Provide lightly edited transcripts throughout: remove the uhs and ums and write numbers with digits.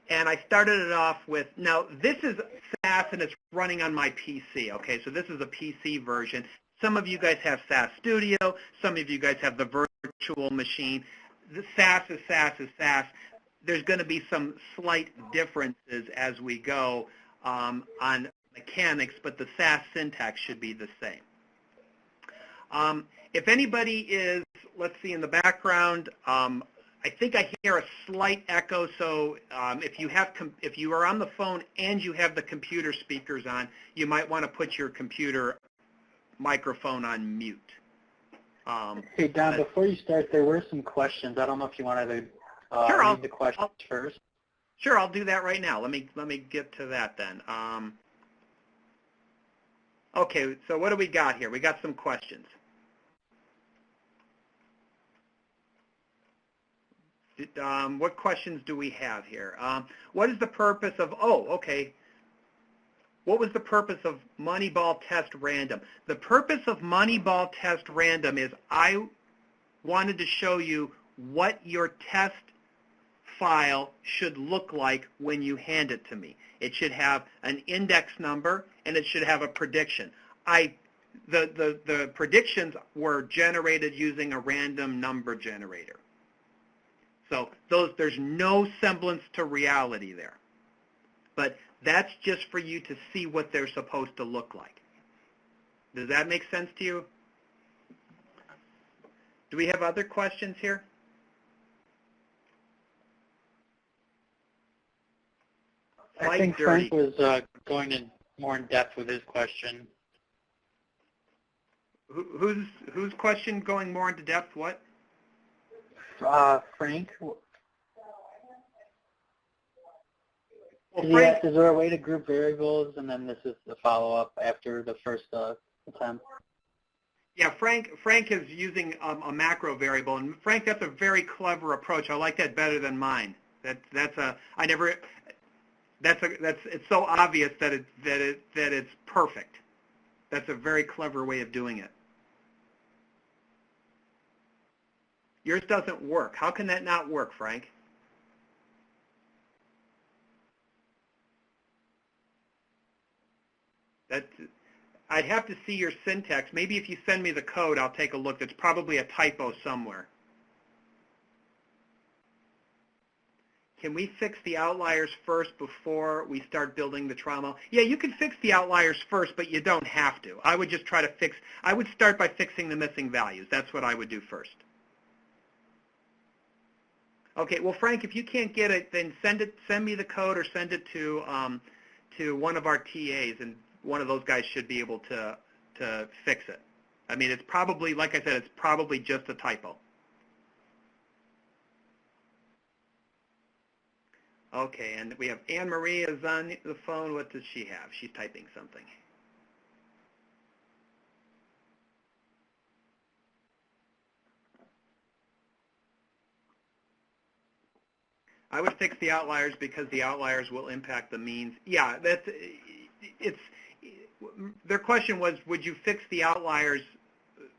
And I started it off with, now this is SAS and it's running on my PC, okay? So this is a PC version. Some of you guys have SAS Studio. Some of you guys have the virtual machine. The SAS is SAS is SAS. There's going to be some slight differences as we go on mechanics, but the SAS syntax should be the same. If anybody is, let's see in the background, I think I hear a slight echo, so if you are on the phone and you have the computer speakers on, you might want to put your computer microphone on mute. Hey, Don, before you start, there were some questions. I don't know if you wanted to read the questions first. Sure, I'll do that right now. Let me get to that then. Okay, so what do we got here? We got some questions. What questions do we have here? What is the purpose of, what was the purpose of Moneyball Test Random? The purpose of Moneyball Test Random is I wanted to show you what your test file should look like when you hand it to me. It should have an index number and it should have a prediction. The predictions were generated using a random number generator. So there's no semblance to reality there. But that's just for you to see what they're supposed to look like. Does that make sense to you? Do we have other questions here? I think Frank was going in more in depth with his question. Whose question going more into depth? What? Frank. Well, Frank, is there a way to group variables, and then this is the follow-up after the first attempt? Yeah, Frank is using a macro variable, and Frank, that's a very clever approach. I like that better than mine. It's so obvious that it's perfect. That's a very clever way of doing it. Yours doesn't work. How can that not work, Frank? I'd have to see your syntax. Maybe if you send me the code, I'll take a look. There's probably a typo somewhere. Can we fix the outliers first before we start building the trial model? Yeah, you can fix the outliers first, but you don't have to. I would just try to I would start by fixing the missing values. That's what I would do first. Okay, well, Frank, if you can't get it, then send me the code or send it to one of our TAs, and one of those guys should be able to fix it. I mean, it's probably, like I said, it's probably just a typo. Okay, and we have Anne Marie is on the phone. What does she have? She's typing something. I would fix the outliers because the outliers will impact the means. Yeah, their question was, would you fix the outliers,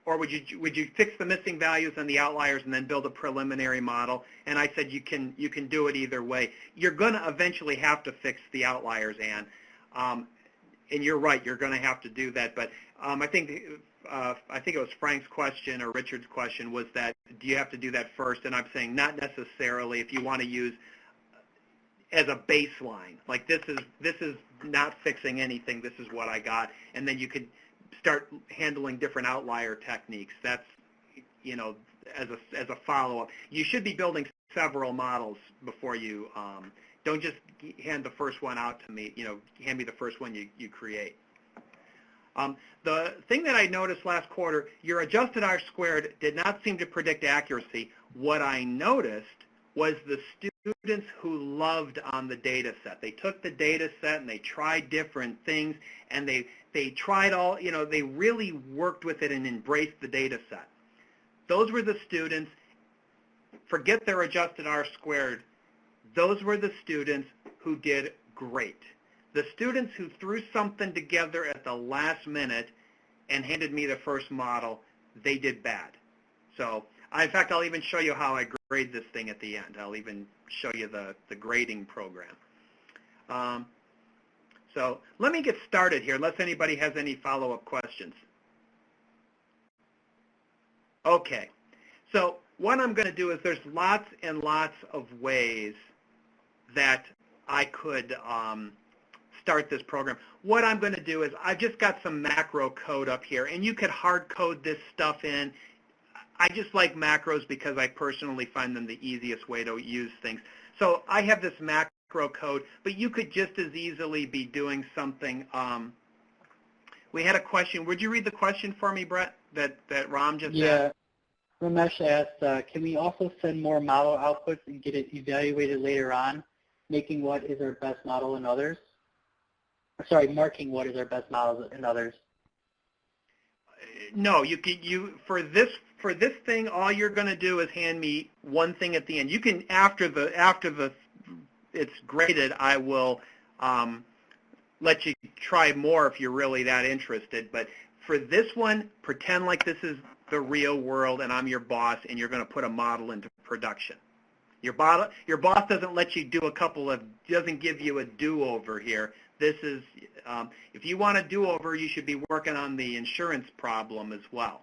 or would you fix the missing values and the outliers and then build a preliminary model? And I said you can do it either way. You're going to eventually have to fix the outliers, Anne. And you're right, you're going to have to do that. But I think it was Frank's question or Richard's question was that, do you have to do that first? And I'm saying not necessarily. If you want to use as a baseline, like this is not fixing anything, this is what I got, and then you could start handling different outlier techniques. That's, as a follow-up. You should be building several models before you, don't just hand the first one out to me, hand me the first one you create. The thing that I noticed last quarter, your adjusted R-squared did not seem to predict accuracy. What I noticed was the students who loved on the data set. They took the data set and they tried different things, and they tried all, they really worked with it and embraced the data set. Those were the students, forget their adjusted R-squared, those were the students who did great. The students who threw something together at the last minute and handed me the first model, they did bad. So In fact, I'll even show you how I grade this thing at the end. I'll even show you the grading program. So let me get started here, unless anybody has any follow-up questions. Okay, so what I'm going to do is there's lots and lots of ways that I could start this program. What I'm going to do is I've just got some macro code up here, and you could hard code this stuff in. I just like macros because I personally find them the easiest way to use things. So I have this macro code, but you could just as easily be doing something. We had a question. Would you read the question for me, Brett, that Ram just asked? Yeah. Ramesh asked, can we also send more model outputs and get it evaluated later on, making what is our best model in others? Sorry, marking what is our best model in others. No, for this thing, all you're going to do is hand me one thing at the end. You can after it's graded, I will let you try more if you're really that interested. But for this one, pretend like this is the real world and I'm your boss, and you're going to put a model into production. Your boss doesn't let you do doesn't give you a do-over here. This is, if you want a do-over, you should be working on the insurance problem as well.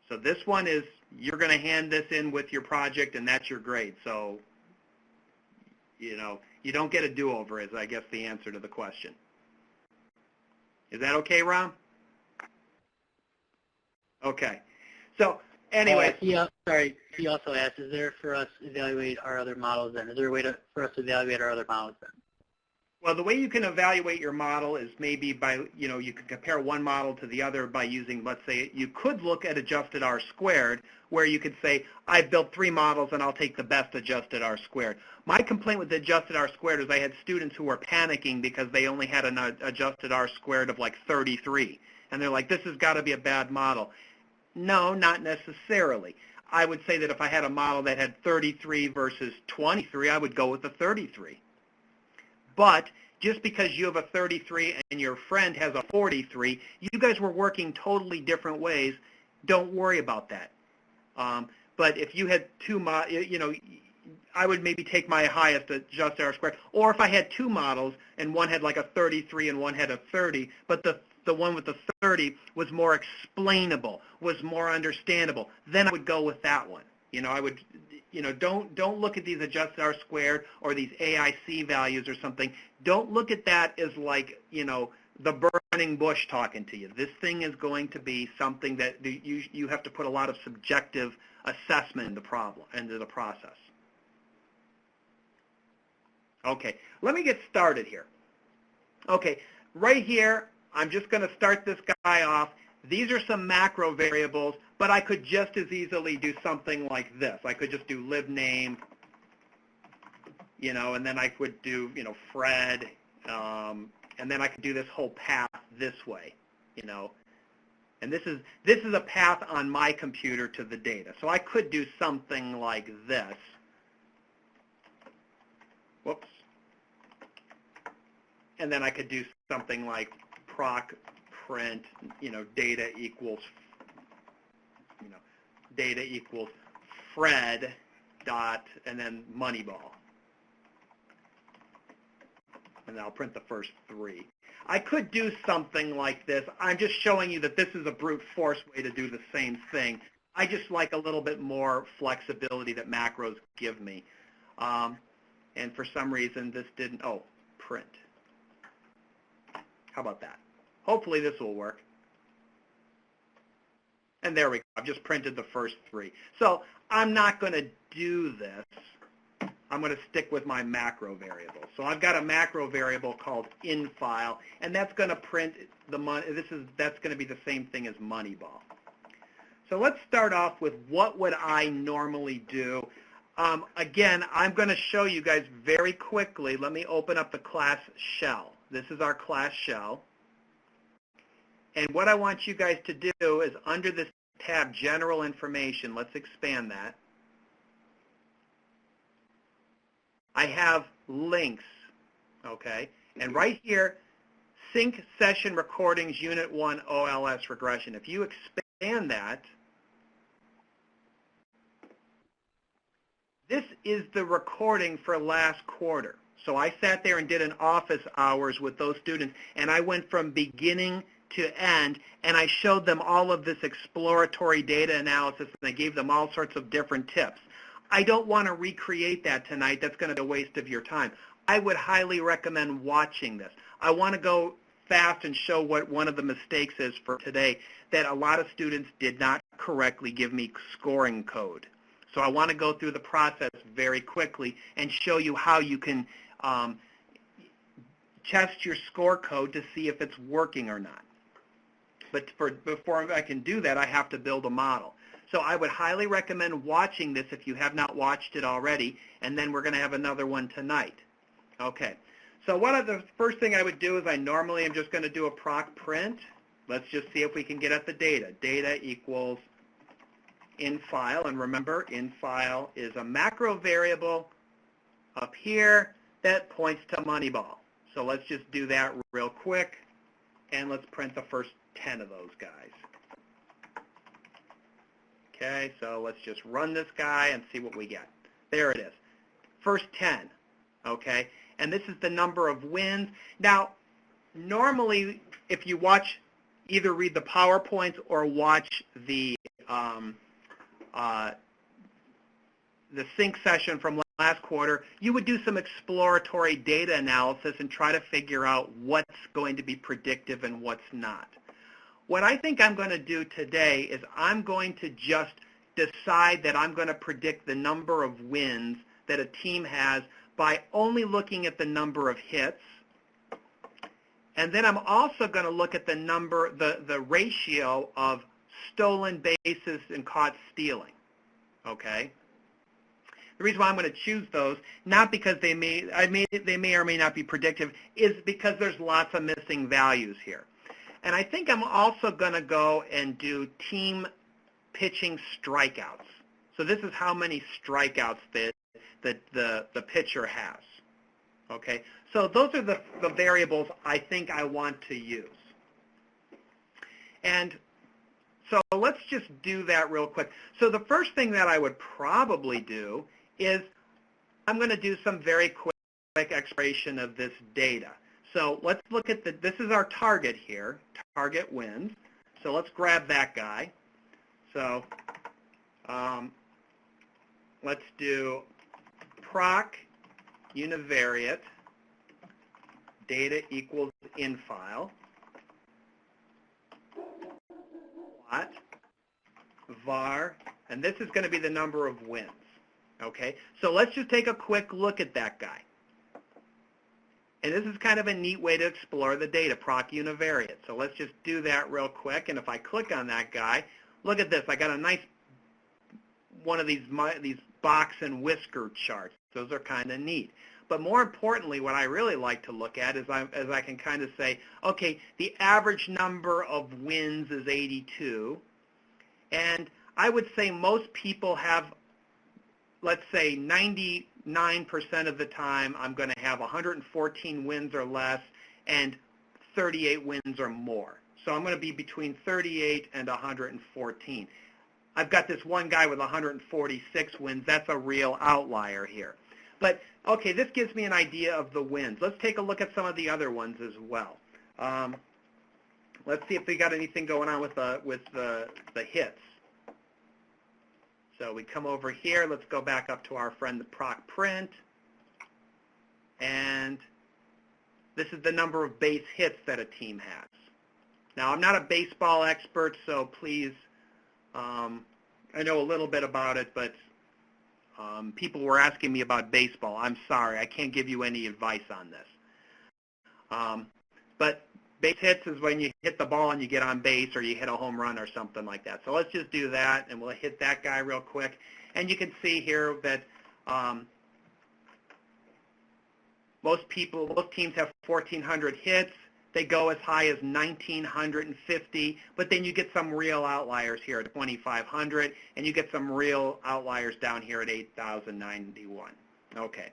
So this one is, you're going to hand this in with your project, and that's your grade. So, you don't get a do-over is, I guess, the answer to the question. Is that okay, Ram? Okay. So, anyway. He also asked, is there for us to evaluate our other models then? Is there a way for us to evaluate our other models then? Well, the way you can evaluate your model is maybe by, you can compare one model to the other by using, let's say, you could look at adjusted R squared, where you could say, I've built 3 models and I'll take the best adjusted R squared. My complaint with the adjusted R squared is I had students who were panicking because they only had an adjusted R squared of like 33. And they're like, this has got to be a bad model. No, not necessarily. I would say that if I had a model that had 33 versus 23, I would go with the 33. But just because you have a 33 and your friend has a 43, you guys were working totally different ways. Don't worry about that. But if you had I would maybe take my highest adjusted R squared. Or if I had 2 models and one had like a 33 and one had a 30, but the one with the 30 was more explainable, was more understandable, then I would go with that one. I would, don't look at these adjusted R squared or these AIC values or something. Don't look at that as like, the burning bush talking to you. This thing is going to be something that you have to put a lot of subjective assessment into the process. Okay, let me get started here. Okay, right here, I'm just going to start this guy off. These are some macro variables, but I could just as easily do something like this. I could just do libname, and then I would do, Fred, and then I could do this whole path this way, And this is a path on my computer to the data. So I could do something like this. Whoops. And then I could do something like proc print, data equals Fred dot, and then Moneyball. And I'll print the first 3. I could do something like this. I'm just showing you that this is a brute force way to do the same thing. I just like a little bit more flexibility that macros give me. And for some reason, this didn't, print. How about that? Hopefully this will work. And there we go. I've just printed the first 3. So I'm not going to do this. I'm going to stick with my macro variable. So I've got a macro variable called inFile, and that's going to print that's going to be the same thing as Moneyball. So let's start off with what would I normally do. Again, I'm going to show you guys very quickly. Let me open up the class shell. This is our class shell. And what I want you guys to do is under this tab, General Information, let's expand that. I have links, okay? And right here, Sync Session Recordings Unit 1 OLS Regression. If you expand that, This is the recording for last quarter. So I sat there and did an office hours with those students, and I went from beginning to end, and I showed them all of this exploratory data analysis, and I gave them all sorts of different tips. I don't want to recreate that tonight. That's going to be a waste of your time. I would highly recommend watching this. I want to go fast and show what one of the mistakes is for today, that a lot of students did not correctly give me scoring code. So I want to go through the process very quickly and show you how you can test your score code to see if it's working or not. But before I can do that, I have to build a model. So I would highly recommend watching this if you have not watched it already, and then we're going to have another one tonight. Okay. So the first thing I would do is I normally am just going to do a proc print. Let's just see if we can get at the data. Data equals in file, and remember, in file is a macro variable up here that points to Moneyball. So let's just do that real quick, and let's print the first 10 of those guys. Okay, so let's just run this guy and see what we get. There it is. First 10, okay? And this is the number of wins. Now, normally, if you watch, either read the PowerPoints or watch the sync session from last quarter, you would do some exploratory data analysis and try to figure out what's going to be predictive and what's not. What I think I'm going to do today is I'm going to just decide that I'm going to predict the number of wins that a team has by only looking at the number of hits. And then I'm also going to look at the number, the ratio of stolen bases and caught stealing. Okay? The reason why I'm going to choose those, not because they may or may not be predictive, is because there's lots of missing values here. And I think I'm also going to go and do team pitching strikeouts. So this is how many strikeouts that the pitcher has. Okay? So those are the variables I think I want to use. And so let's just do that real quick. So the first thing that I would probably do is I'm going to do some very quick exploration of this data. So let's look at this is our target here, target wins. So let's grab that guy. So let's do proc univariate data equals in file. Plot var, and this is going to be the number of wins. Okay, so let's just take a quick look at that guy. And this is kind of a neat way to explore the data, proc univariate. So let's just do that real quick. And if I click on that guy, look at this. I got a nice one of these box and whisker charts. Those are kind of neat. But more importantly, what I really like to look at is I can kind of say, okay, the average number of wins is 82. And I would say most people have, let's say 99% of the time, I'm going to have 114 wins or less and 38 wins or more. So I'm going to be between 38 and 114. I've got this one guy with 146 wins. That's a real outlier here. But, okay, this gives me an idea of the wins. Let's take a look at some of the other ones as well. Let's see if we got anything going on with the hits. So we come over here. Let's go back up to our friend, the proc print. And this is the number of base hits that a team has. Now, I'm not a baseball expert, so please, I know a little bit about it, but people were asking me about baseball. I'm sorry. I can't give you any advice on this. But base hits is when you hit the ball and you get on base or you hit a home run or something like that. So let's just do that, and we'll hit that guy real quick. And you can see here that most teams have 1,400 hits. They go as high as 1,950, but then you get some real outliers here at 2,500, and you get some real outliers down here at 8,091. Okay.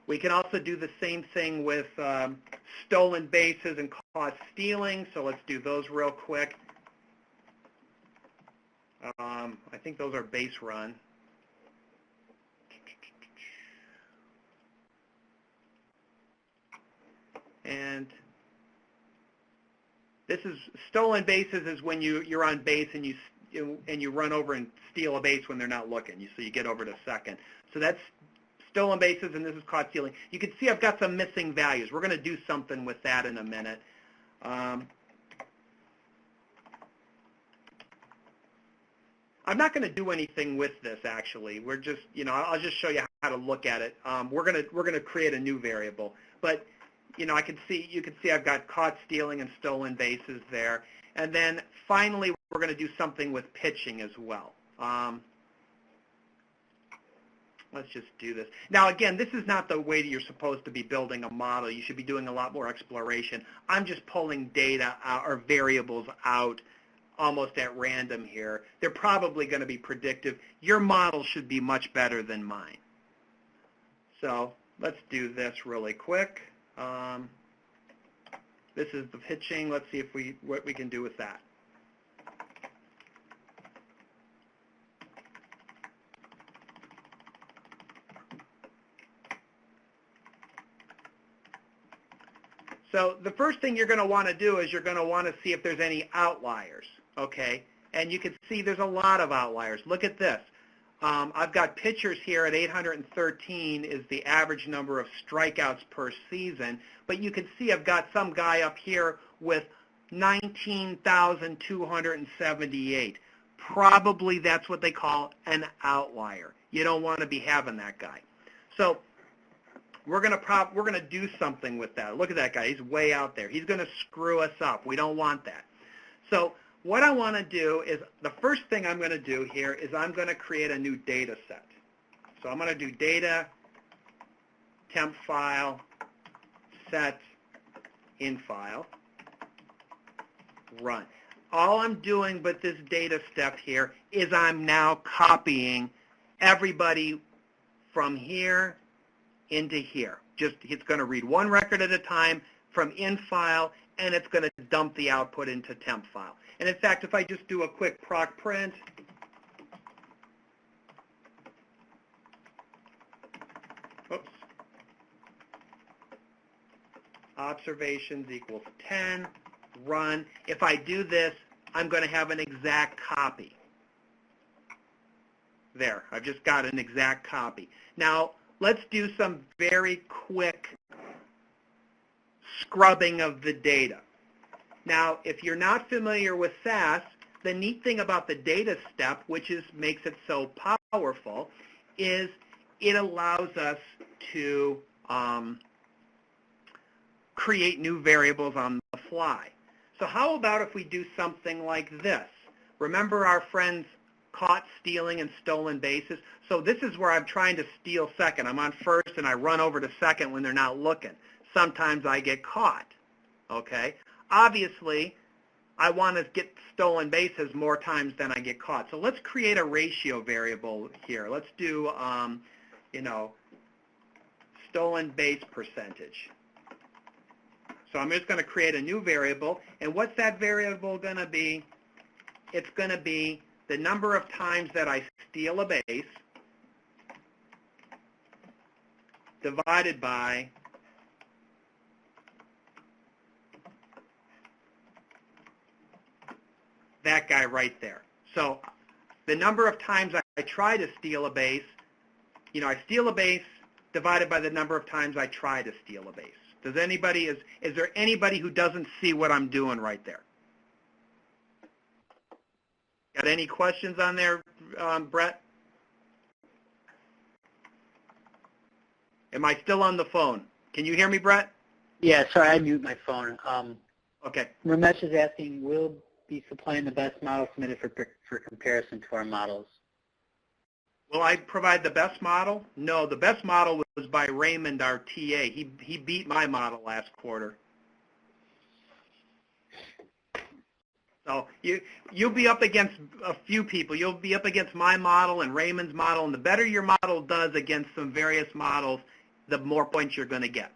We can also do the same thing with stolen bases and caught stealing, so let's do those real quick. I think those are base run. This is stolen bases is when you're on base and you run over and steal a base when they're not looking. So you get over to second. So that's stolen bases, and this is caught stealing. You can see I've got some missing values. We're going to do something with that in a minute. I'm not going to do anything with this, actually. We're just, I'll just show you how to look at it. We're going to create a new variable, but you can see I've got caught stealing and stolen bases there, and then finally we're going to do something with pitching as well. Let's just do this. Now, again, this is not the way that you're supposed to be building a model. You should be doing a lot more exploration. I'm just pulling data or variables out almost at random here. They're probably going to be predictive. Your model should be much better than mine. So let's do this really quick. This is the pitching. Let's see what we can do with that. So the first thing you're going to want to do is you're going to want to see if there's any outliers, okay? And you can see there's a lot of outliers. Look at this. I've got pitchers here at 813 is the average number of strikeouts per season, but you can see I've got some guy up here with 19,278. Probably that's what they call an outlier. You don't want to be having that guy. So we're going to do something with that. Look at that guy. He's way out there. He's going to screw us up. We don't want that. So what I want to do is the first thing I'm going to do here is I'm going to create a new data set. So I'm going to do data, temp file, set, in file, run. All I'm doing with this data step here is I'm now copying everybody from here into here. It's going to read one record at a time from in file, and it's going to dump the output into temp file. And in fact, if I just do a quick proc print, oops, observations equals 10, run. If I do this, I'm going to have an exact copy. There, I've just got an exact copy. Now, let's do some very quick scrubbing of the data. Now, if you're not familiar with SAS, the neat thing about the data step, which makes it so powerful, is it allows us to create new variables on the fly. So how about if we do something like this? Remember our friends caught stealing and stolen bases? So this is where I'm trying to steal second. I'm on first and I run over to second when they're not looking. Sometimes I get caught, okay? Obviously, I want to get stolen bases more times than I get caught. So let's create a ratio variable here. Let's do, stolen base percentage. So I'm just going to create a new variable. And what's that variable going to be? It's going to be the number of times that I steal a base divided by that guy right there. So the number of times I try to steal a base, I steal a base divided by the number of times I try to steal a base. Is there anybody who doesn't see what I'm doing right there? Got any questions on there, Brett? Am I still on the phone? Can you hear me, Brett? Yeah, sorry, I mute my phone. Okay. Ramesh is asking, will be supplying the best model submitted for comparison to our models? Will I provide the best model? No, the best model was by Raymond, our TA. He beat my model last quarter. So you'll be up against a few people. You'll be up against my model and Raymond's model, and the better your model does against some various models, the more points you're going to get.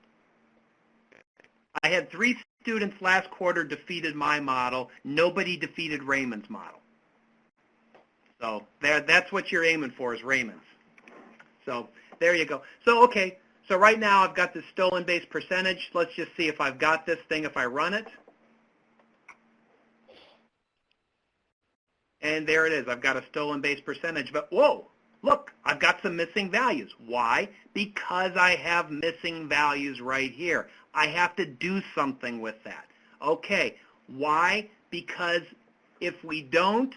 I had 3 students last quarter defeated my model. Nobody defeated Raymond's model. So that's what you're aiming for is Raymond's. So there you go. So okay, so right now I've got this stolen base percentage. Let's just see if I've got this thing if I run it. And there it is. I've got a stolen base percentage. But whoa, look, I've got some missing values. Why? Because I have missing values right here. I have to do something with that. Okay, why? Because if you don't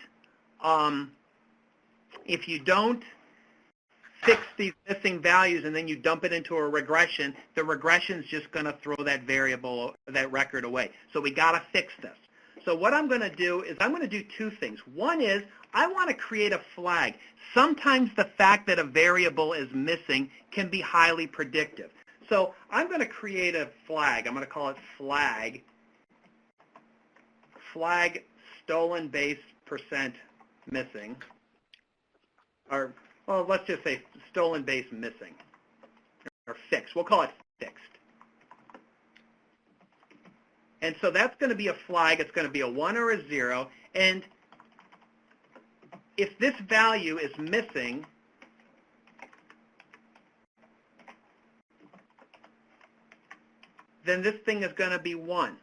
fix these missing values and then you dump it into a regression, the regression's just going to throw that variable, that record away. So we got to fix this. So what I'm going to do is I'm going to do two things. One is I want to create a flag. Sometimes the fact that a variable is missing can be highly predictive. So I'm going to create a flag. I'm going to call it flag stolen base percent missing. Or, well, let's just say stolen base missing. Or fixed. We'll call it fixed. And so that's going to be a flag. It's going to be a 1 or a 0. And if this value is missing, then this thing is going to be 1.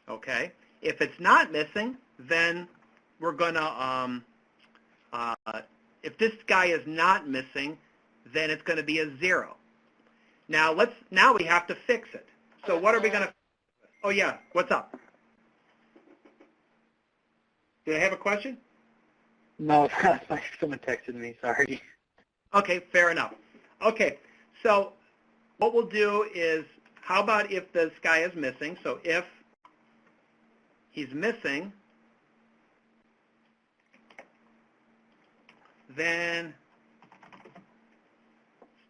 Okay? If it's not missing, then we're going to, if this guy is not missing, then it's going to be a 0. Now we have to fix it. So what are we going to, oh yeah, what's up? Did I have a question? No, someone texted me, sorry. Okay, fair enough. Okay, so what we'll do is, how about if this guy is missing? So if he's missing, then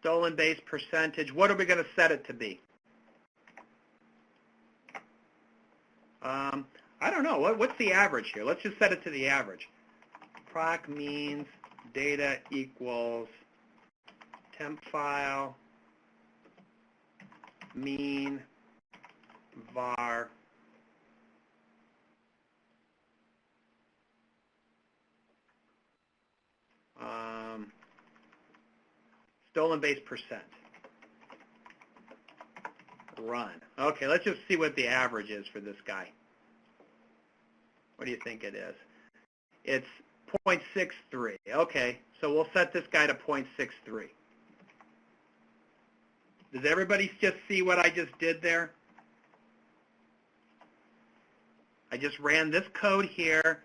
stolen base percentage, what are we going to set it to be? I don't know. What's the average here? Let's just set it to the average. Proc means data equals temp file mean var stolen base percent. Run. Okay, let's just see what the average is for this guy. What do you think it is? It's 0.63. Okay, so we'll set this guy to 0.63. Does everybody just see what I just did there? I just ran this code here,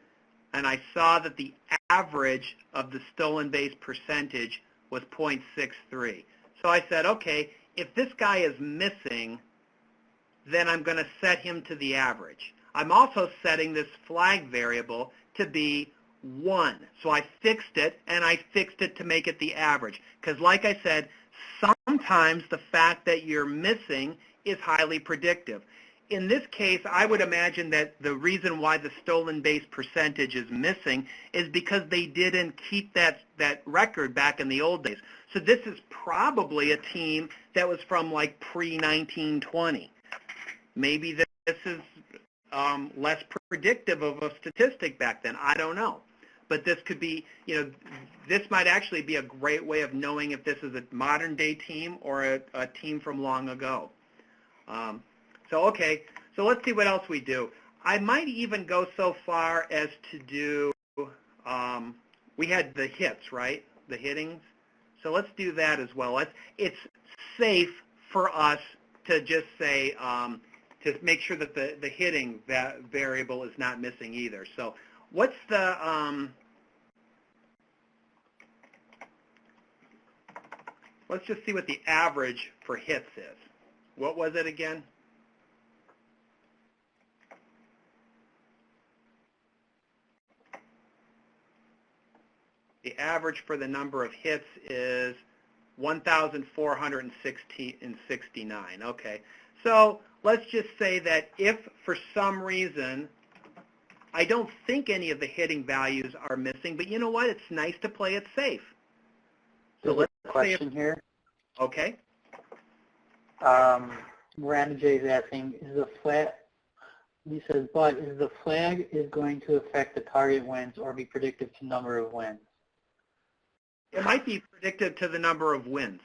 and I saw that the average of the stolen base percentage was 0.63. So I said, okay, if this guy is missing, then I'm going to set him to the average. I'm also setting this flag variable to be 1. So I fixed it, and I fixed it to make it the average. Because like I said, sometimes the fact that you're missing is highly predictive. In this case, I would imagine that the reason why the stolen base percentage is missing is because they didn't keep that record back in the old days. So this is probably a team that was from like pre-1920. Maybe this is less predictive of a statistic back then. I don't know. But this could be, this might actually be a great way of knowing if this is a modern-day team or a team from long ago. Okay, so let's see what else we do. I might even go so far as to do, we had the hits, right? The hittings. So let's do that as well. It's safe for us to just say, to make sure that the hitting variable is not missing either. So what's the, let's just see what the average for hits is. What was it again? The average for the number of hits is 1,469. Okay, so let's just say that if for some reason I don't think any of the hitting values are missing, but you know what? It's nice to play it safe. So let's say here. Okay. Miranda J is asking, he says, but is the flag is going to affect the target wins or be predictive to number of wins? It might be predictive to the number of wins.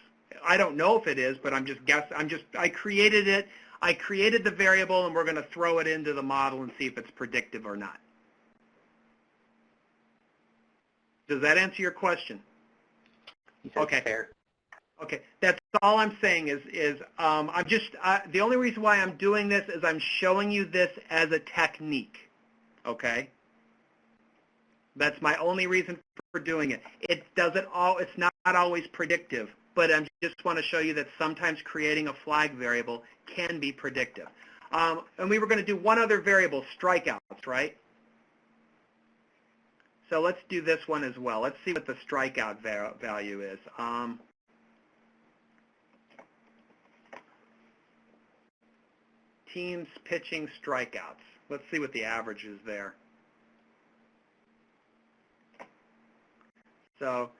I don't know if it is, but I'm just guessing. I created it. I created the variable, and we're going to throw it into the model and see if it's predictive or not. Does that answer your question? Okay. Fair. Okay, that's all I'm saying is I'm just, the only reason why I'm doing this is I'm showing you this as a technique, okay? That's my only reason for doing it. It doesn't it's not always predictive, but I just want to show you that sometimes creating a flag variable can be predictive. And we were going to do one other variable, strikeouts, right? So let's do this one as well. Let's see what the strikeout value is. Teams pitching strikeouts. Let's see what the average is there. So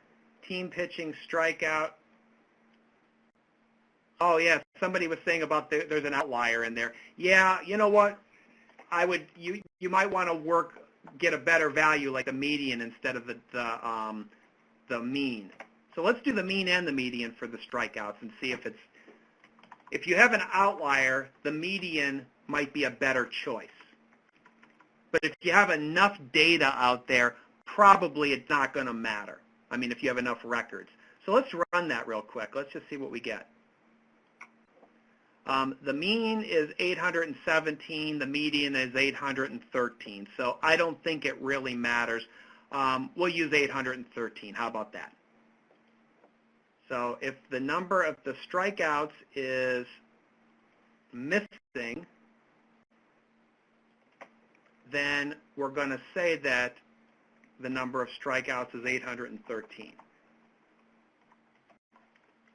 team pitching strikeout. Oh, yeah, somebody was saying about there's an outlier in there. Yeah, you know what? You might want to get a better value like the median instead of the mean. So let's do the mean and the median for the strikeouts and see if you have an outlier, the median might be a better choice. But if you have enough data out there, probably it's not going to matter. I mean, if you have enough records. So let's run that real quick. Let's just see what we get. The mean is 817. The median is 813. So I don't think it really matters. We'll use 813. How about that? So if the number of the strikeouts is missing, then we're going to say that the number of strikeouts is 813.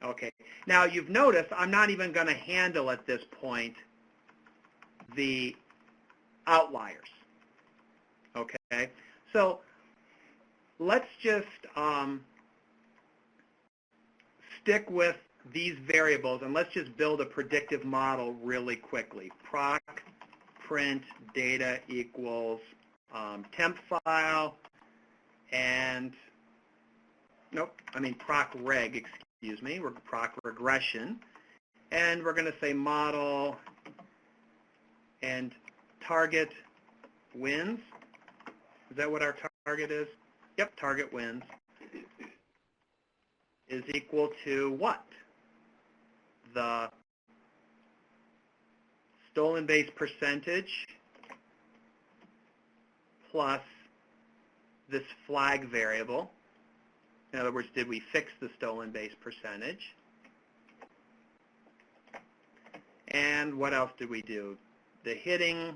Okay. Now you've noticed I'm not even going to handle at this point the outliers. Okay. So let's just stick with these variables and let's just build a predictive model really quickly. Proc print data equals temp file and proc reg, excuse me, we're proc regression, and we're going to say model and target wins. Is that what our target is? Yep, target wins is equal to what? The stolen base percentage plus this flag variable. In other words, did we fix the stolen base percentage? And what else did we do? The hitting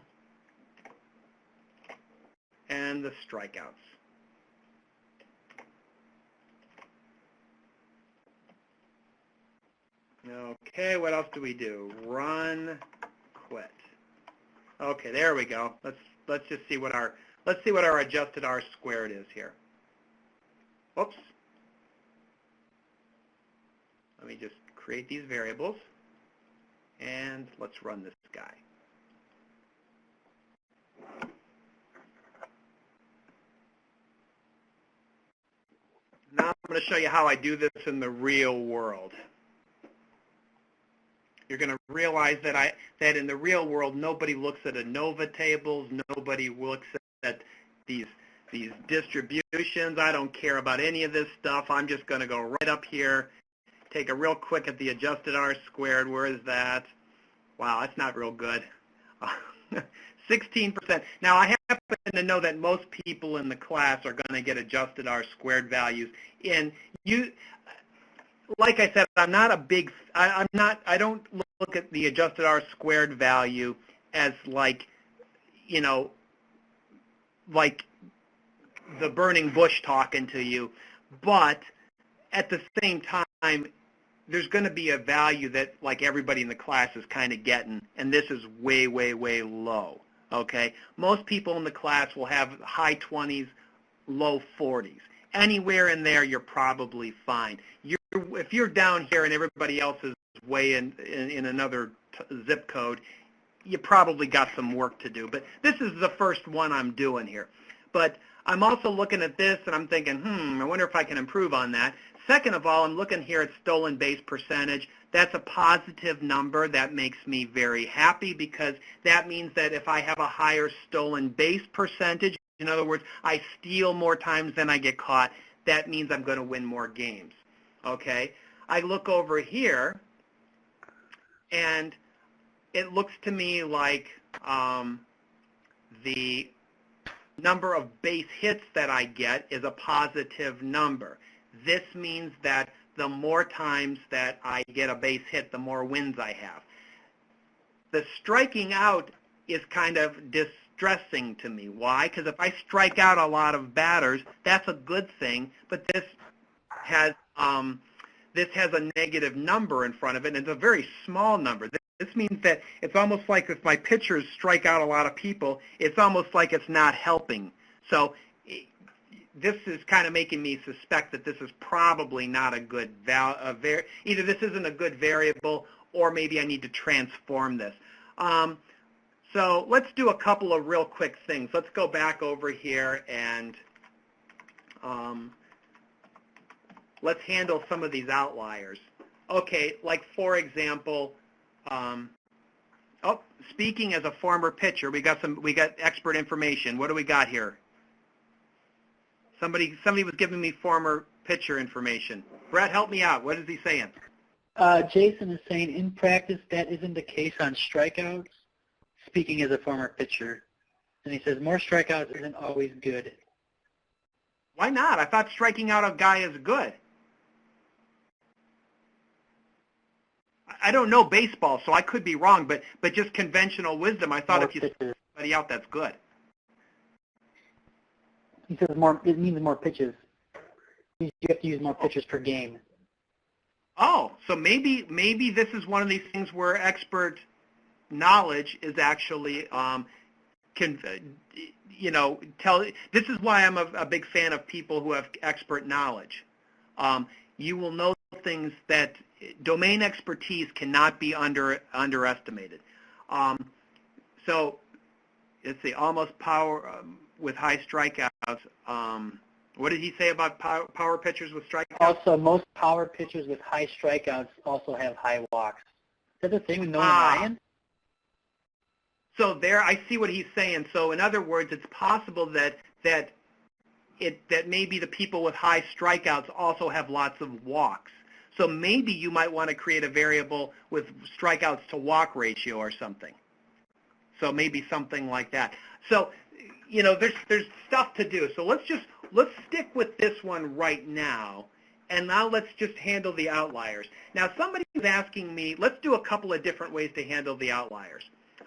and the strikeouts. Okay, what else do we do? Run, quit. Okay, there we go. Let's just see what our adjusted R squared is here. Oops. Let me just create these variables, and let's run this guy. Now I'm going to show you how I do this in the real world. You're going to realize that in the real world, nobody looks at ANOVA tables, nobody looks at these distributions. I don't care about any of this stuff. I'm just going to go right up here, take a real quick at the adjusted R squared. Where is that? Wow, that's not real good. 16%. Now, I happen to know that most people in the class are going to get adjusted R squared values. And like I said, I don't look at the adjusted R squared value as like the burning bush talking to you, but at the same time, there's going to be a value that like everybody in the class is kind of getting, and this is way, way, way low, okay? Most people in the class will have high 20s, low 40s. Anywhere in there, you're probably fine. If you're down here and everybody else is way in another zip code, you probably got some work to do. But this is the first one I'm doing here. But I'm also looking at this and I'm thinking, I wonder if I can improve on that. Second of all, I'm looking here at stolen base percentage. That's a positive number. That makes me very happy because that means that if I have a higher stolen base percentage, in other words, I steal more times than I get caught, that means I'm going to win more games. Okay? I look over here, and it looks to me like the number of base hits that I get is a positive number. This means that the more times that I get a base hit, the more wins I have. The striking out is kind of distressing to me. Why? Because if I strike out a lot of batters, that's a good thing, but this has a negative number in front of it, and it's a very small number. This means that it's almost like if my pitchers strike out a lot of people, it's almost like it's not helping. So this is kind of making me suspect that this is probably not a good either this isn't a good variable, or maybe I need to transform this. So let's do a couple of real quick things. Let's go back over here and let's handle some of these outliers. Okay, like for example, speaking as a former pitcher, we got expert information. What do we got here? Somebody was giving me former pitcher information. Brett, help me out. What is he saying? Jason is saying, in practice, that isn't the case on strikeouts, speaking as a former pitcher. And he says, more strikeouts isn't always good. Why not? I thought striking out a guy is good. I don't know baseball, so I could be wrong, but just conventional wisdom, I thought if you strike somebody out, that's good. He says it means more pitches. You have to use more pitches per game. Oh, so maybe this is one of these things where expert knowledge is actually this is why I'm a big fan of people who have expert knowledge. You will know things that domain expertise cannot be underestimated. So let's see, almost power with high strikeouts. What did he say about power pitchers with strikeouts? Also, most power pitchers with high strikeouts also have high walks. Is that the same with Nolan Ryan? So there, I see what he's saying. So in other words, it's possible that maybe the people with high strikeouts also have lots of walks. So maybe you might want to create a variable with strikeouts to walk ratio or something. So maybe something like that. So, there's stuff to do. So let's stick with this one right now, and now let's just handle the outliers. Now somebody was asking me, let's do a couple of different ways to handle the outliers.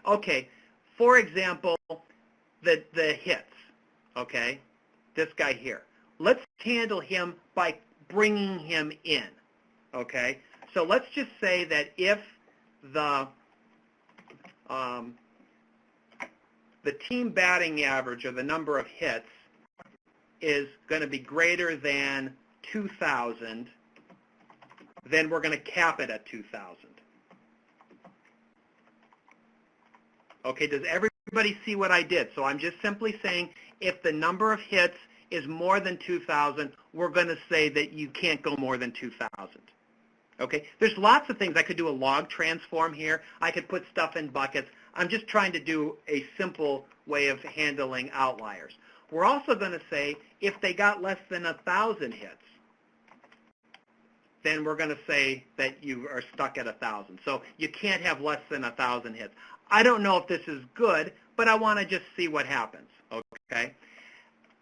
Okay, for example, the hits, okay, this guy here. Let's handle him by bringing him in, okay? So let's just say that if the team batting average, or the number of hits, is going to be greater than 2,000, then we're going to cap it at 2,000. Okay, does everybody see what I did? So I'm just simply saying if the number of hits is more than 2,000, we're going to say that you can't go more than 2,000. Okay, there's lots of things. I could do a log transform here. I could put stuff in buckets. I'm just trying to do a simple way of handling outliers. We're also going to say if they got less than 1,000 hits, then we're going to say that you are stuck at 1,000. So you can't have less than 1,000 hits. I don't know if this is good, but I want to just see what happens. Okay,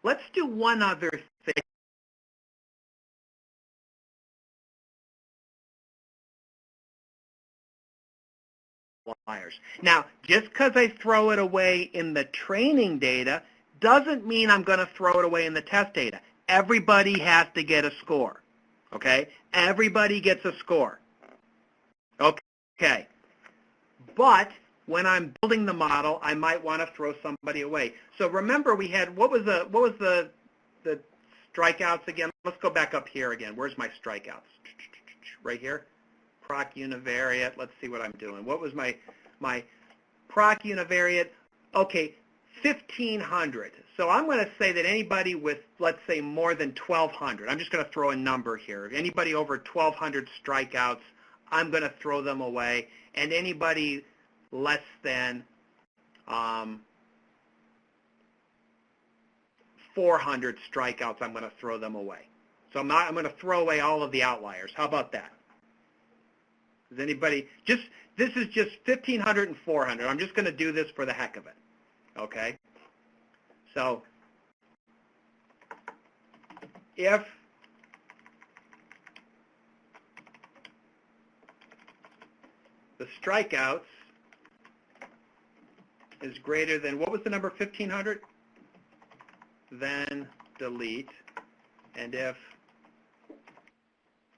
let's do one other thing. Now, just because I throw it away in the training data doesn't mean I'm going to throw it away in the test data. Everybody has to get a score, okay? Everybody gets a score, okay? But when I'm building the model, I might want to throw somebody away. So remember, we had what was the strikeouts again? Let's go back up here again. Where's my strikeouts? Right here. Proc univariate. Let's see what I'm doing. What was my proc univariate? Okay, 1,500. So I'm going to say that anybody with, let's say, more than 1,200, I'm just going to throw a number here. Anybody over 1,200 strikeouts, I'm going to throw them away. And anybody less than 400 strikeouts, I'm going to throw them away. So I'm going to throw away all of the outliers. How about that? Does anybody, this is just 1,500 and 400. I'm just going to do this for the heck of it. Okay? So if the strikeouts is greater than, what was the number, 1,500? Then delete. And if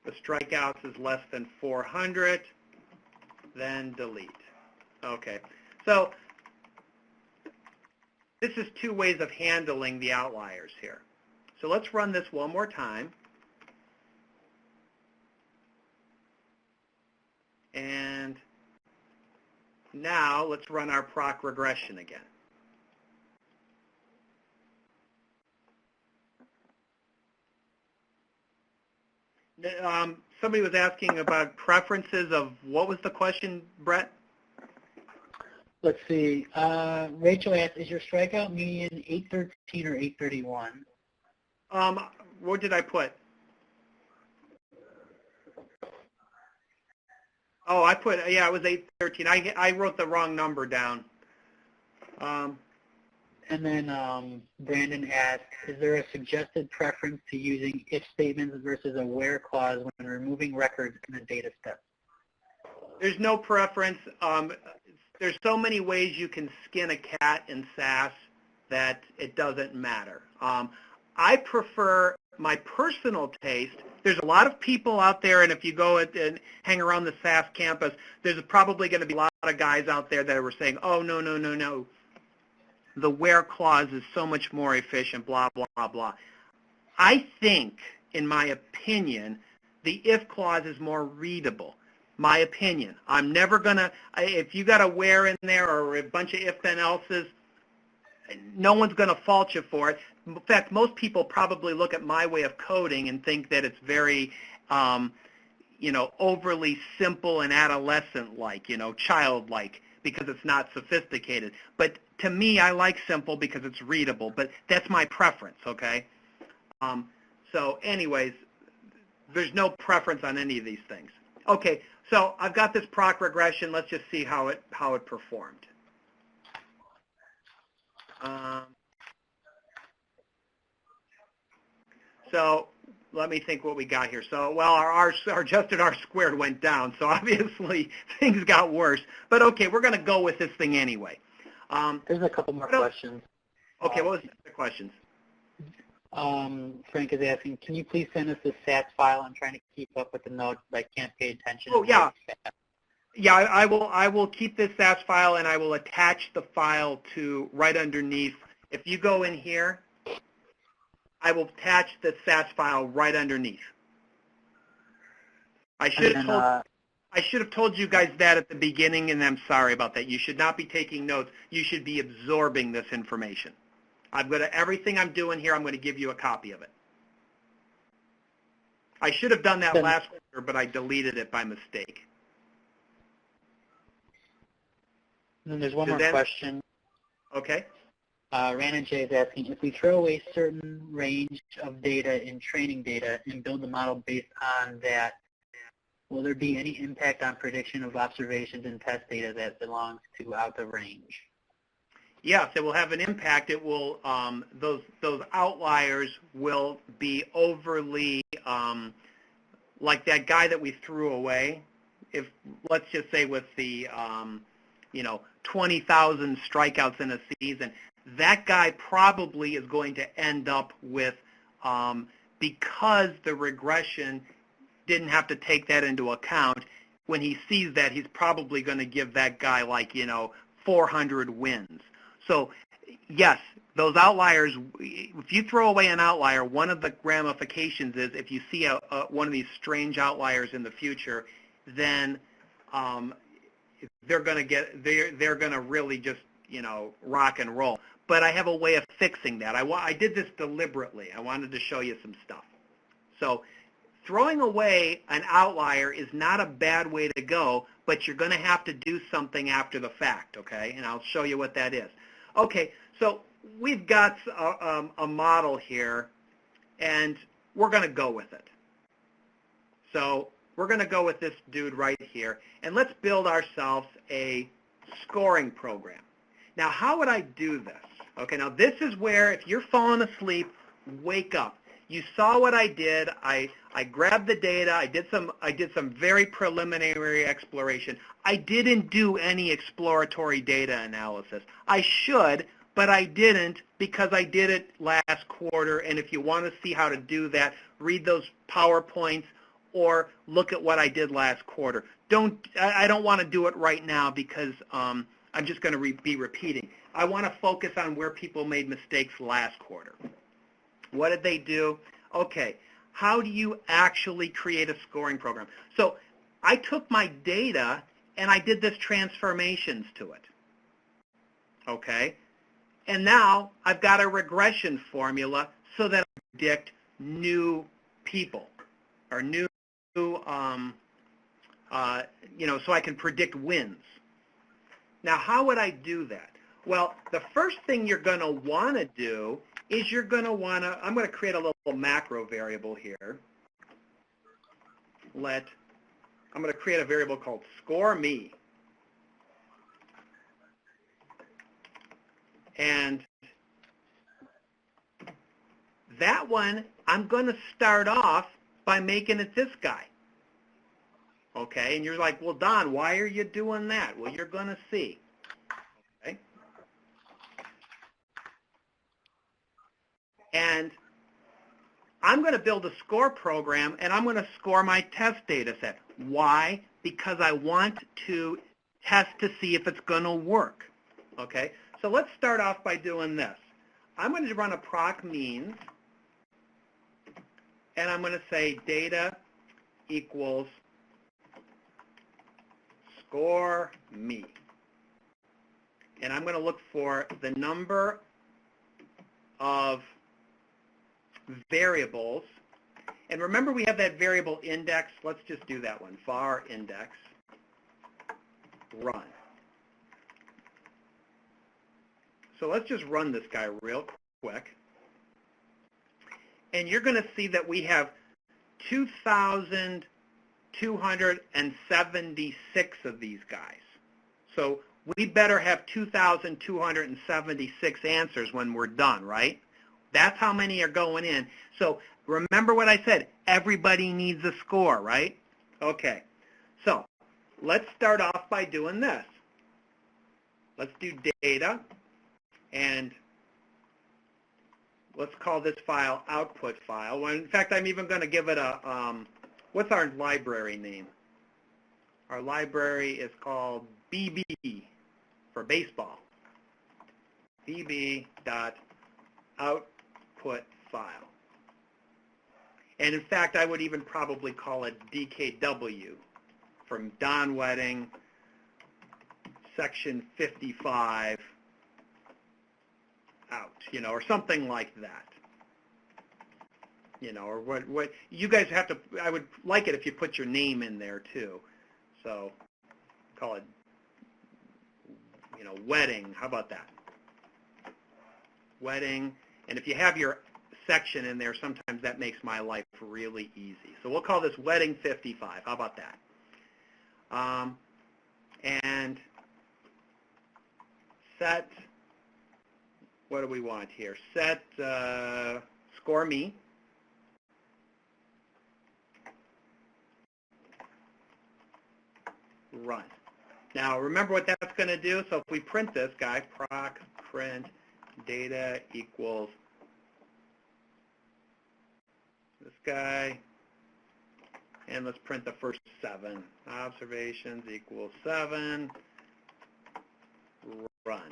the strikeouts is less than 400, then delete. Okay. So this is two ways of handling the outliers here. So let's run this one more time. And now let's run our proc regression again. Somebody was asking about preferences of, what was the question, Brett? Let's see. Rachel asked, is your strikeout median 813 or 831? What did I put? Oh, I put, yeah, it was 813. I wrote the wrong number down. And then Brandon asked, is there a suggested preference to using if statements versus a where clause when removing records in a data step? There's no preference. There's so many ways you can skin a cat in SAS that it doesn't matter. I prefer, my personal taste, there's a lot of people out there, and if you go and hang around the SAS campus, there's probably going to be a lot of guys out there that were saying, oh, no, no, no, no. The where clause is so much more efficient, blah, blah, blah. I think, in my opinion, the if clause is more readable. My opinion. I'm never going to, if you got a where in there or a bunch of if then else's, no one's going to fault you for it. In fact, most people probably look at my way of coding and think that it's very, overly simple and adolescent-like, childlike, because it's not sophisticated. But to me, I like simple because it's readable, but that's my preference, okay? So anyways, there's no preference on any of these things. Okay, so I've got this proc regression. Let's just see how it performed. So let me think what we got here. So, well, our adjusted R squared went down, so obviously things got worse. But okay, we're going to go with this thing anyway. There's a couple more questions. Okay, what was the questions? Frank is asking, can you please send us the SAS file? I'm trying to keep up with the notes, but I can't pay attention. Oh, yeah. Yeah, I will keep this SAS file, and I will attach the file to right underneath. If you go in here, I will attach the SAS file right underneath. I should have told you guys that at the beginning, and I'm sorry about that. You should not be taking notes. You should be absorbing this information. Everything I'm doing here, I'm going to give you a copy of it. I should have done that last quarter, but I deleted it by mistake. And then there's one more question. Okay. Rana J is asking, if we throw away certain range of data in training data and build the model based on that, will there be any impact on prediction of observations and test data that belongs to out of range? Yes, it will have an impact. It will those outliers will be overly like that guy that we threw away. If let's just say with the 20,000 strikeouts in a season, that guy probably is going to end up with because the regression didn't have to take that into account. When he sees that, he's probably going to give that guy 400 wins. So, yes, those outliers, if you throw away an outlier, one of the ramifications is if you see one of these strange outliers in the future, then they're going to really just, rock and roll. But I have a way of fixing that. I did this deliberately. I wanted to show you some stuff. So throwing away an outlier is not a bad way to go, but you're going to have to do something after the fact, okay? And I'll show you what that is. Okay, so we've got a model here, and we're going to go with it. So we're going to go with this dude right here, and let's build ourselves a scoring program. Now, how would I do this? Okay, now this is where, if you're falling asleep, wake up. You saw what I did. I grabbed the data. I did some very preliminary exploration. I didn't do any exploratory data analysis. I should, but I didn't because I did it last quarter. And if you want to see how to do that, read those PowerPoints or look at what I did last quarter. I don't want to do it right now because I'm just going to be repeating. I want to focus on where people made mistakes last quarter. What did they do? Okay, how do you actually create a scoring program? So I took my data and I did this transformations to it. Okay, and now I've got a regression formula so that I predict new people or new, so I can predict wins. Now, how would I do that? Well, the first thing you're going to want to do is I'm going to create a little macro variable here. I'm going to create a variable called score me. And that one, I'm going to start off by making it this guy. Okay, and you're like, well, Don, why are you doing that? Well, you're going to see. Okay. And I'm going to build a score program, and I'm going to score my test data set. Why? Because I want to test to see if it's going to work. Okay, so let's start off by doing this. I'm going to run a proc means, and I'm going to say data equals score me. And I'm going to look for the number of variables. And remember we have that variable index. Let's just do that one. Var index run. So let's just run this guy real quick. And you're going to see that we have 2,276 of these guys. So we better have 2,276 answers when we're done, right? That's how many are going in. So remember what I said, everybody needs a score, right? Okay, so let's start off by doing this. Let's do data, and let's call this file output file. Well, in fact, I'm even going to give it a, what's our library name? Our library is called BB for baseball. BB.output file. And in fact, I would even probably call it DKW from Don Wedding, section 55 out, or something like that. Or what you guys have to, I would like it if you put your name in there too. So call it, wedding. How about that? Wedding. And if you have your section in there, sometimes that makes my life really easy. So we'll call this wedding 55. How about that? And set, what do we want here? Set score me. Run. Now remember what that's going to do. So if we print this guy, proc print data equals this guy, and let's print the first 7. Observations equals 7. Run.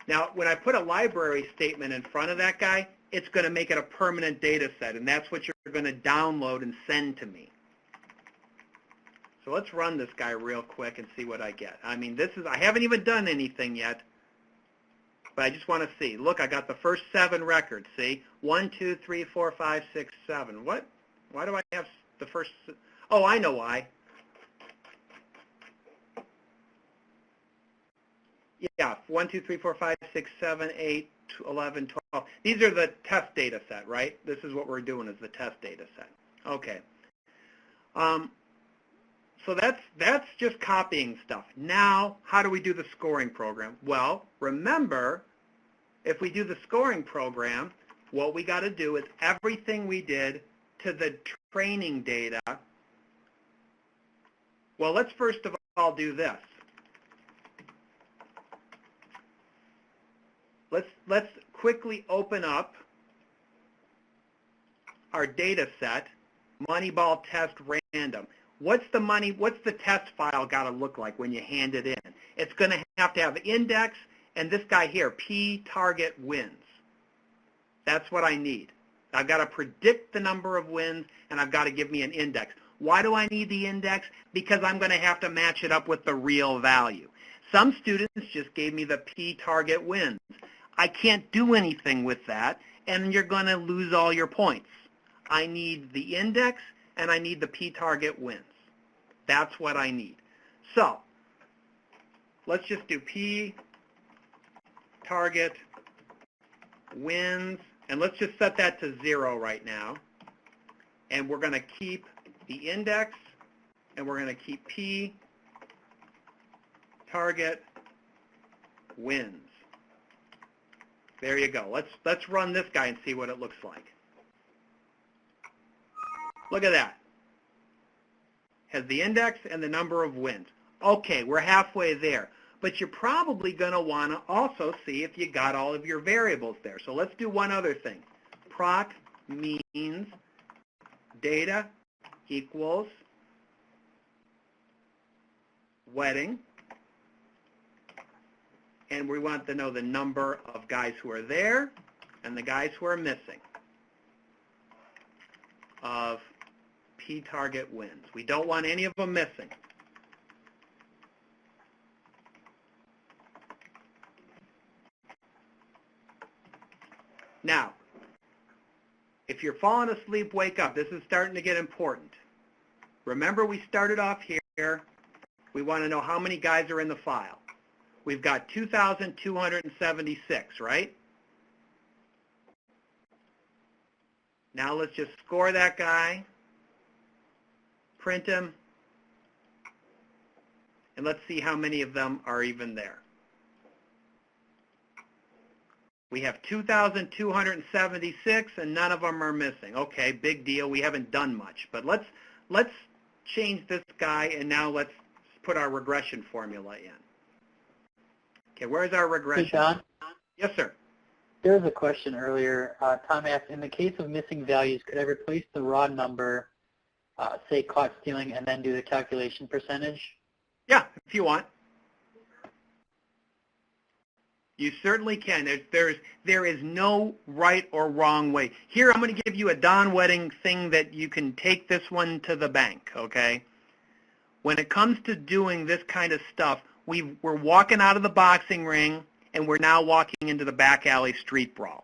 Now when I put a library statement in front of that guy, it's going to make it a permanent data set, and that's what you're going to download and send to me. So let's run this guy real quick and see what I get. I mean, I haven't even done anything yet, but I just want to see. Look, I got the first 7 records, see? 1, 2, 3, 4, 5, 6, 7. What? Why do I have the first? Oh, I know why. Yeah, 1, 2, 3, 4, 5, 6, 7, 8, 11, 12. These are the test data set, right? This is what we're doing is the test data set. Okay. So that's just copying stuff. Now, how do we do the scoring program? Well, remember, if we do the scoring program, what we got to do is everything we did to the training data. Well, let's first of all do this. Let's quickly open up our data set, Moneyball test random. What's the test file got to look like when you hand it in? It's going to have index and this guy here, P target wins. That's what I need. I've got to predict the number of wins and I've got to give me an index. Why do I need the index? Because I'm going to have to match it up with the real value. Some students just gave me the P target wins. I can't do anything with that, and you're going to lose all your points. I need the index, and I need the P target wins. That's what I need. So let's just do P target wins, and let's just set that to 0 right now. And we're going to keep the index, and we're going to keep P target wins. There you go. Let's run this guy and see what it looks like. Look at that. Has the index and the number of wins. Okay, we're halfway there. But you're probably going to want to also see if you got all of your variables there. So let's do one other thing. Proc means data equals wedding. And we want to know the number of guys who are there and the guys who are missing of P target wins. We don't want any of them missing. Now, if you're falling asleep, wake up. This is starting to get important. Remember, we started off here. We want to know how many guys are in the file. We've got 2,276, right? Now let's just score that guy, print him, and let's see how many of them are even there. We have 2,276 and none of them are missing. Okay, big deal. We haven't done much, but let's change this guy and now let's put our regression formula in. Okay, where's our regression? Hey, John? Yes, sir. There was a question earlier. Tom asked, in the case of missing values, could I replace the raw number, say caught stealing, and then do the calculation percentage? Yeah, if you want. You certainly can. There is no right or wrong way. Here, I'm going to give you a Don Wedding thing that you can take this one to the bank, okay? When it comes to doing this kind of stuff, we're walking out of the boxing ring, and we're now walking into the back alley street brawl.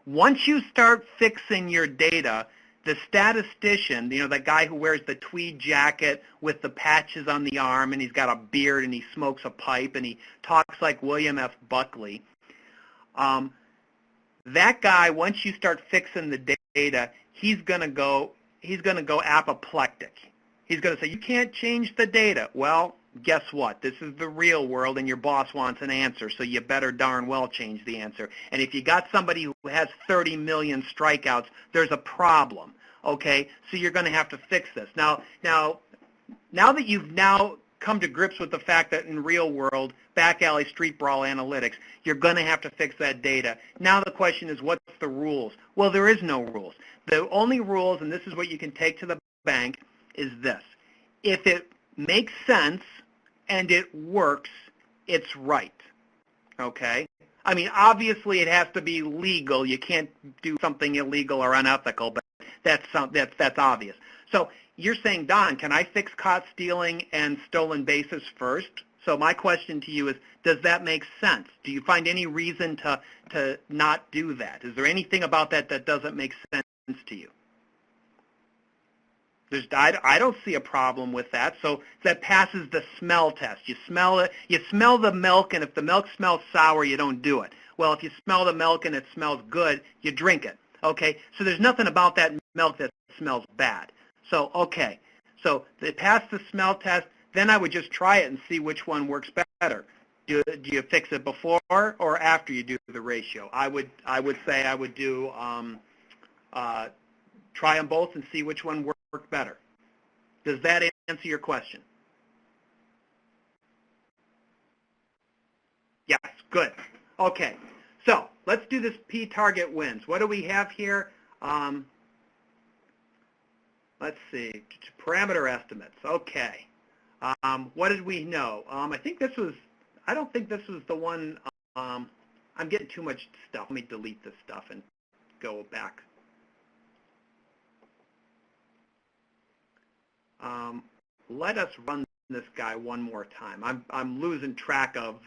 Once you start fixing your data, the statistician, that guy who wears the tweed jacket with the patches on the arm, and he's got a beard, and he smokes a pipe, and he talks like William F. Buckley, that guy, once you start fixing the data, he's going to go apoplectic. He's going to say, you can't change the data. Well, guess what? This is the real world, and your boss wants an answer, so you better darn well change the answer. And if you got somebody who has 30 million strikeouts, there's a problem, okay? So you're going to have to fix this. Now that you've now come to grips with the fact that in real world, back alley street brawl analytics, you're going to have to fix that data. Now the question is, what's the rules? Well, there is no rules. The only rules, and this is what you can take to the bank, is this. If it makes sense and it works, it's right, okay? I mean, obviously it has to be legal. You can't do something illegal or unethical, but that's obvious. So you're saying, Don, can I fix caught stealing and stolen bases first? So my question to you is, does that make sense? Do you find any reason to not do that? Is there anything about that that doesn't make sense to you? I don't see a problem with that. So that passes the smell test. You smell it. You smell the milk, and if the milk smells sour, you don't do it. Well, if you smell the milk and it smells good, you drink it. Okay, so there's nothing about that milk that smells bad. So, okay, so they passed the smell test, then I would just try it and see which one works better. Do you fix it before or after you do the ratio? I would say I would do try them both and see which one worked better. Does that answer your question? Yes, good. Okay, so let's do this P target wins. What do we have here? Let's see, parameter estimates. Okay, what did we know? I don't think this was the one. I'm getting too much stuff. Let me delete this stuff and go back. Let us run this guy one more time. I'm losing track of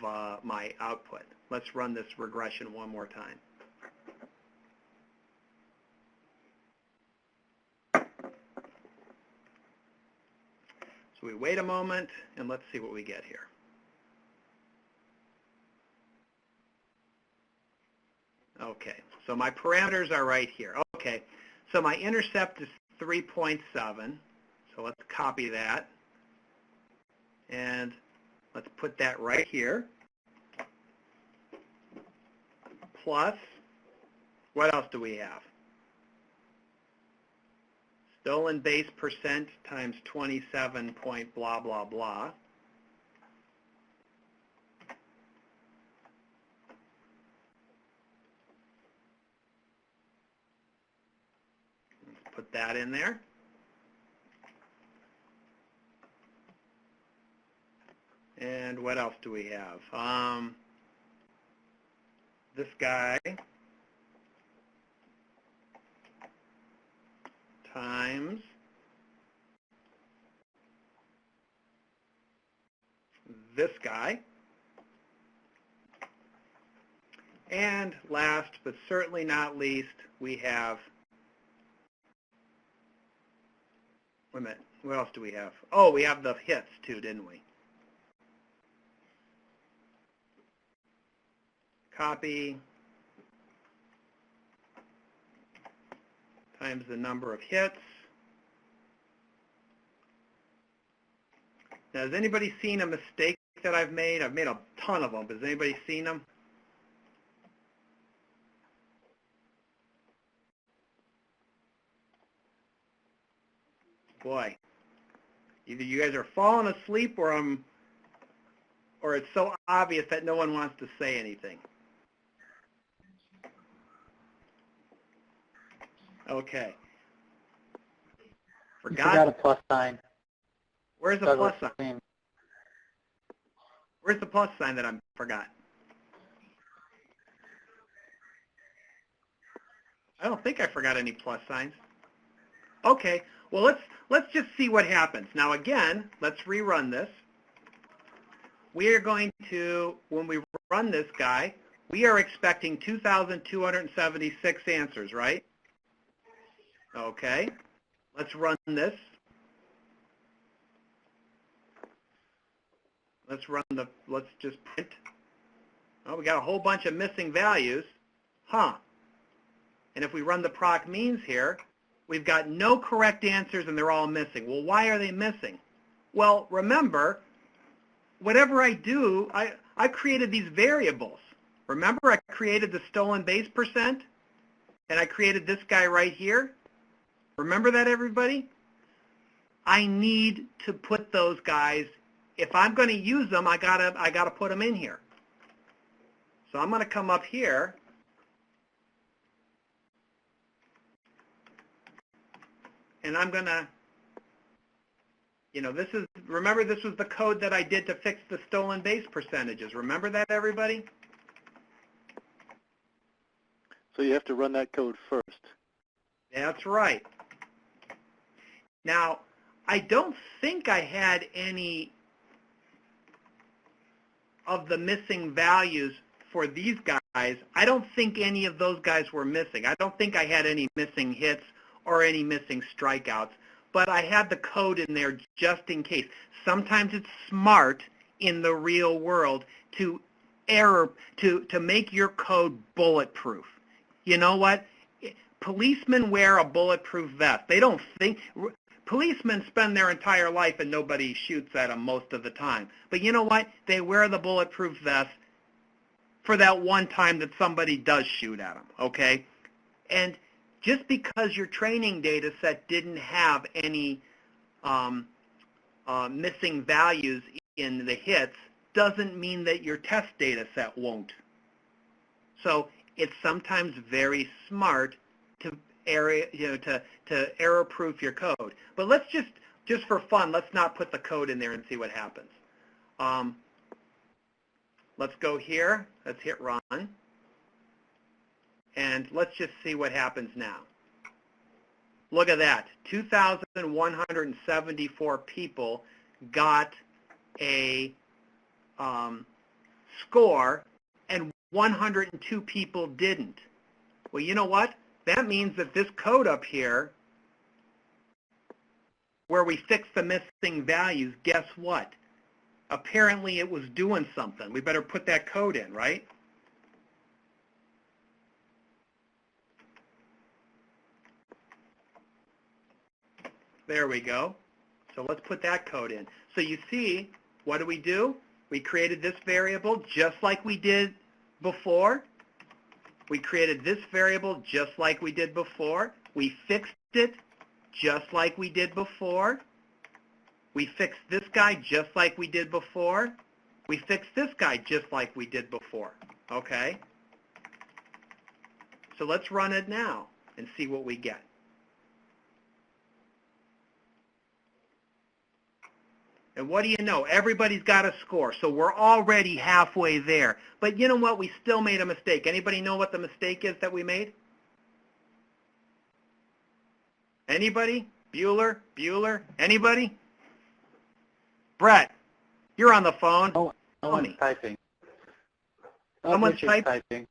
my output. Let's run this regression one more time. So we wait a moment, and let's see what we get here. Okay, so my parameters are right here. Okay, so my intercept is 3.7. So let's copy that. And let's put that right here. Plus, what else do we have? Stolen base percent times 27 point blah, blah, blah. Let's put that in there. And what else do we have? This guy times this guy. And last but certainly not least, we have, wait a minute, what else do we have? Oh, we have the hits too, didn't we? Copy times the number of hits. Now, has anybody seen a mistake that I've made? I've made a ton of them. Has anybody seen them? Boy, either you guys are falling asleep or it's so obvious that no one wants to say anything. Okay. Forgot a plus sign. Where's the plus sign? Where's the plus sign that I forgot? I don't think I forgot any plus signs. Okay. Well, let's just see what happens. Now again, let's rerun this. We are going to, when we run this guy, we are expecting 2,276 answers, right? Okay, let's run this. Let's just print. Oh, we got a whole bunch of missing values. Huh. And if we run the proc means here, we've got no correct answers and they're all missing. Well, why are they missing? Well, remember, whatever I do, I created these variables. Remember, I created the stolen base percent, and I created this guy right here. Remember that, everybody? I need to put those guys. If I'm going to use them, I gotta put them in here. So I'm going to come up here. And I'm going to, remember this was the code that I did to fix the stolen base percentages. Remember that, everybody? So you have to run that code first. That's right. Now, I don't think I had any of the missing values for these guys. I don't think any of those guys were missing. I don't think I had any missing hits or any missing strikeouts, but I had the code in there just in case. Sometimes it's smart in the real world to error, to make your code bulletproof. You know what? Policemen wear a bulletproof vest. They don't think, policemen spend their entire life and nobody shoots at them most of the time. But you know what? They wear the bulletproof vest for that one time that somebody does shoot at them, okay? And just because your training data set didn't have any missing values in the hits doesn't mean that your test data set won't. So it's sometimes very smart to error-proof your code. But let's just for fun, let's not put the code in there and see what happens. Let's go here. Let's hit run. And let's just see what happens now. Look at that. 2,174 people got a score, and 102 people didn't. Well, you know what? That means that this code up here, where we fix the missing values, guess what? Apparently it was doing something. We better put that code in, right? There we go. So let's put that code in. So you see, what do? We created this variable just like we did before. We created this variable just like we did before. We fixed it just like we did before. We fixed this guy just like we did before. We fixed this guy just like we did before. Okay? So let's run it now and see what we get. And what do you know? Everybody's got a score, so we're already halfway there. But you know what? We still made a mistake. Anybody know what the mistake is that we made? Anybody? Bueller? Anybody? Brett, you're on the phone. No one's typing. Someone's typing?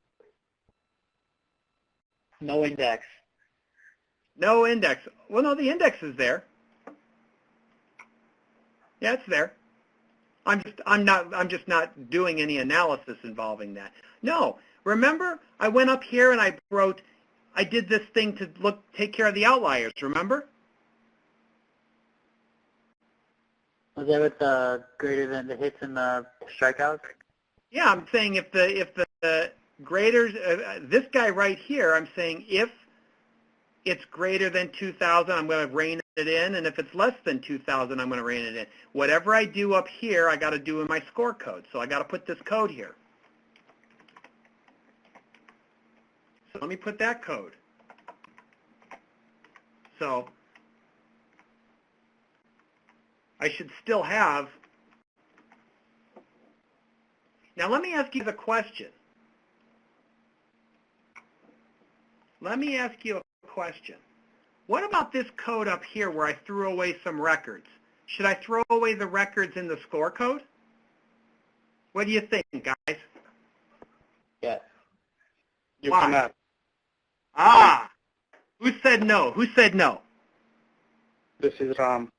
No index. No index. Well, no, the index is there. Yeah, it's there. I'm just not doing any analysis involving that. No, remember I went up here and I did this thing to take care of the outliers, remember? Was that with the greater than the hits and the strikeouts? Yeah, I'm saying if the graders, this guy right here, I'm saying if it's greater than 2,000, I'm going to rein it in, and if it's less than 2,000, I'm going to rein it in. Whatever I do up here, I got to do in my score code, so I got to put this code here. So let me put that code. So I should still have. Now let me ask you the question. Let me ask you a question. What about this code up here where I threw away some records? Should I throw away the records in the score code? What do you think, guys? Yes. You Why? cannot. Ah! Who said no? Who said no? This is Ram.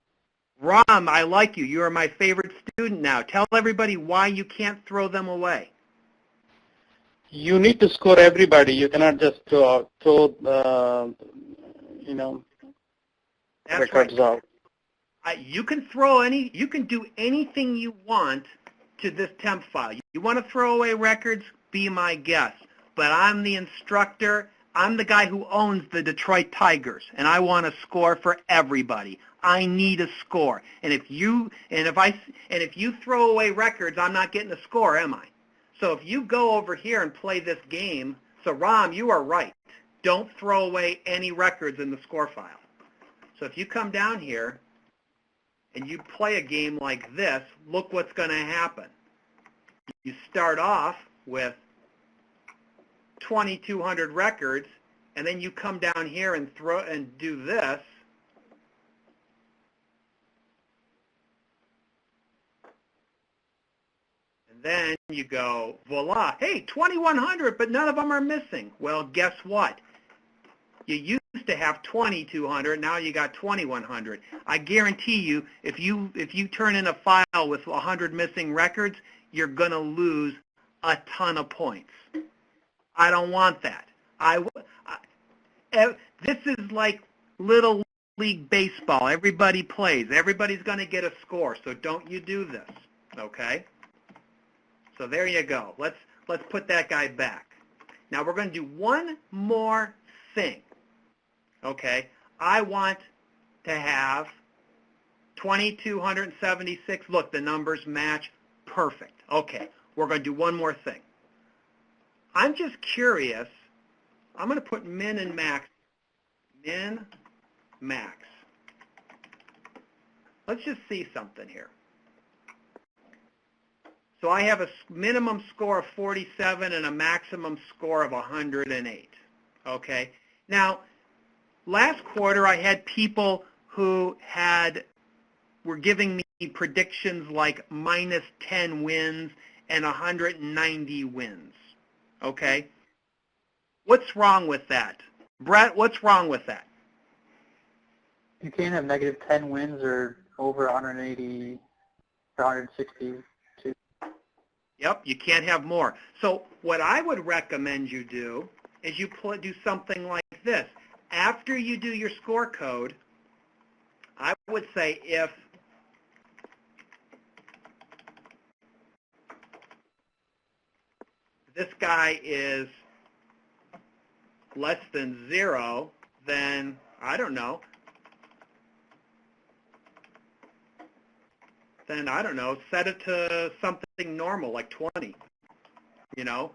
Ram, I like you. You are my favorite student now. Tell everybody why you can't throw them away. You need to score everybody. You cannot just throw That's records right. out. You can do anything you want to this temp file. You want to throw away records? Be my guest. But I'm the instructor. I'm the guy who owns the Detroit Tigers, and I want a score for everybody. I need a score. And if you throw away records, I'm not getting a score, am I? So if you go over here and play this game, so Ram, you are right. Don't throw away any records in the score file. So if you come down here and you play a game like this, look what's going to happen. You start off with 2,200 records, and then you come down here and do this. And then you go, voila, hey, 2,100, but none of them are missing. Well, guess what? You used to have 2,200, now you got 2,100. I guarantee you, if you turn in a file with 100 missing records, you're going to lose a ton of points. I don't want that. This is like Little League Baseball. Everybody plays. Everybody's going to get a score, so don't you do this, okay? So there you go. Let's put that guy back. Now we're going to do one more thing, okay? I want to have 2,276. Look, the numbers match. Perfect. Okay, we're going to do one more thing. I'm just curious. I'm going to put min and max. Min, max. Let's just see something here. So I have a minimum score of 47 and a maximum score of 108. Okay. Now, last quarter I had people who were giving me predictions like minus 10 wins and 190 wins. Okay. What's wrong with that? Brett, what's wrong with that? You can't have negative 10 wins or over 180 or 162. Yep, you can't have more. So what I would recommend you do is you do something like this. After you do your score code, I would say if this guy is less than 0, then, I don't know, set it to something normal, like 20, you know?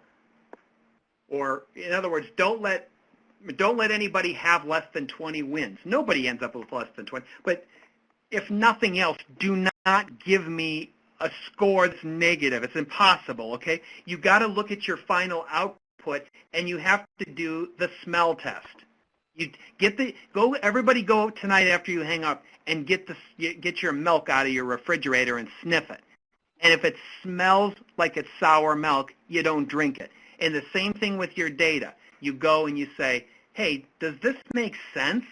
Or, in other words, don't let anybody have less than 20 wins. Nobody ends up with less than 20. But if nothing else, do not give me a score that's negative. It's impossible, okay? You got to look at your final output, and you have to do the smell test. Everybody go tonight after you hang up and get your milk out of your refrigerator and sniff it. And if it smells like it's sour milk, you don't drink it. And the same thing with your data. You go and you say, hey, does this make sense?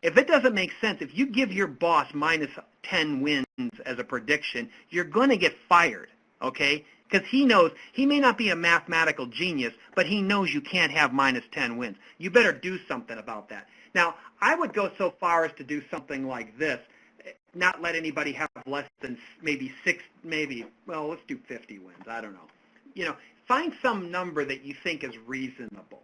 If it doesn't make sense, if you give your boss minus 10 wins as a prediction, you're going to get fired, okay? Because he knows, he may not be a mathematical genius, but he knows you can't have minus 10 wins. You better do something about that. Now, I would go so far as to do something like this, not let anybody have less than maybe let's do 50 wins. I don't know. You know, find some number that you think is reasonable,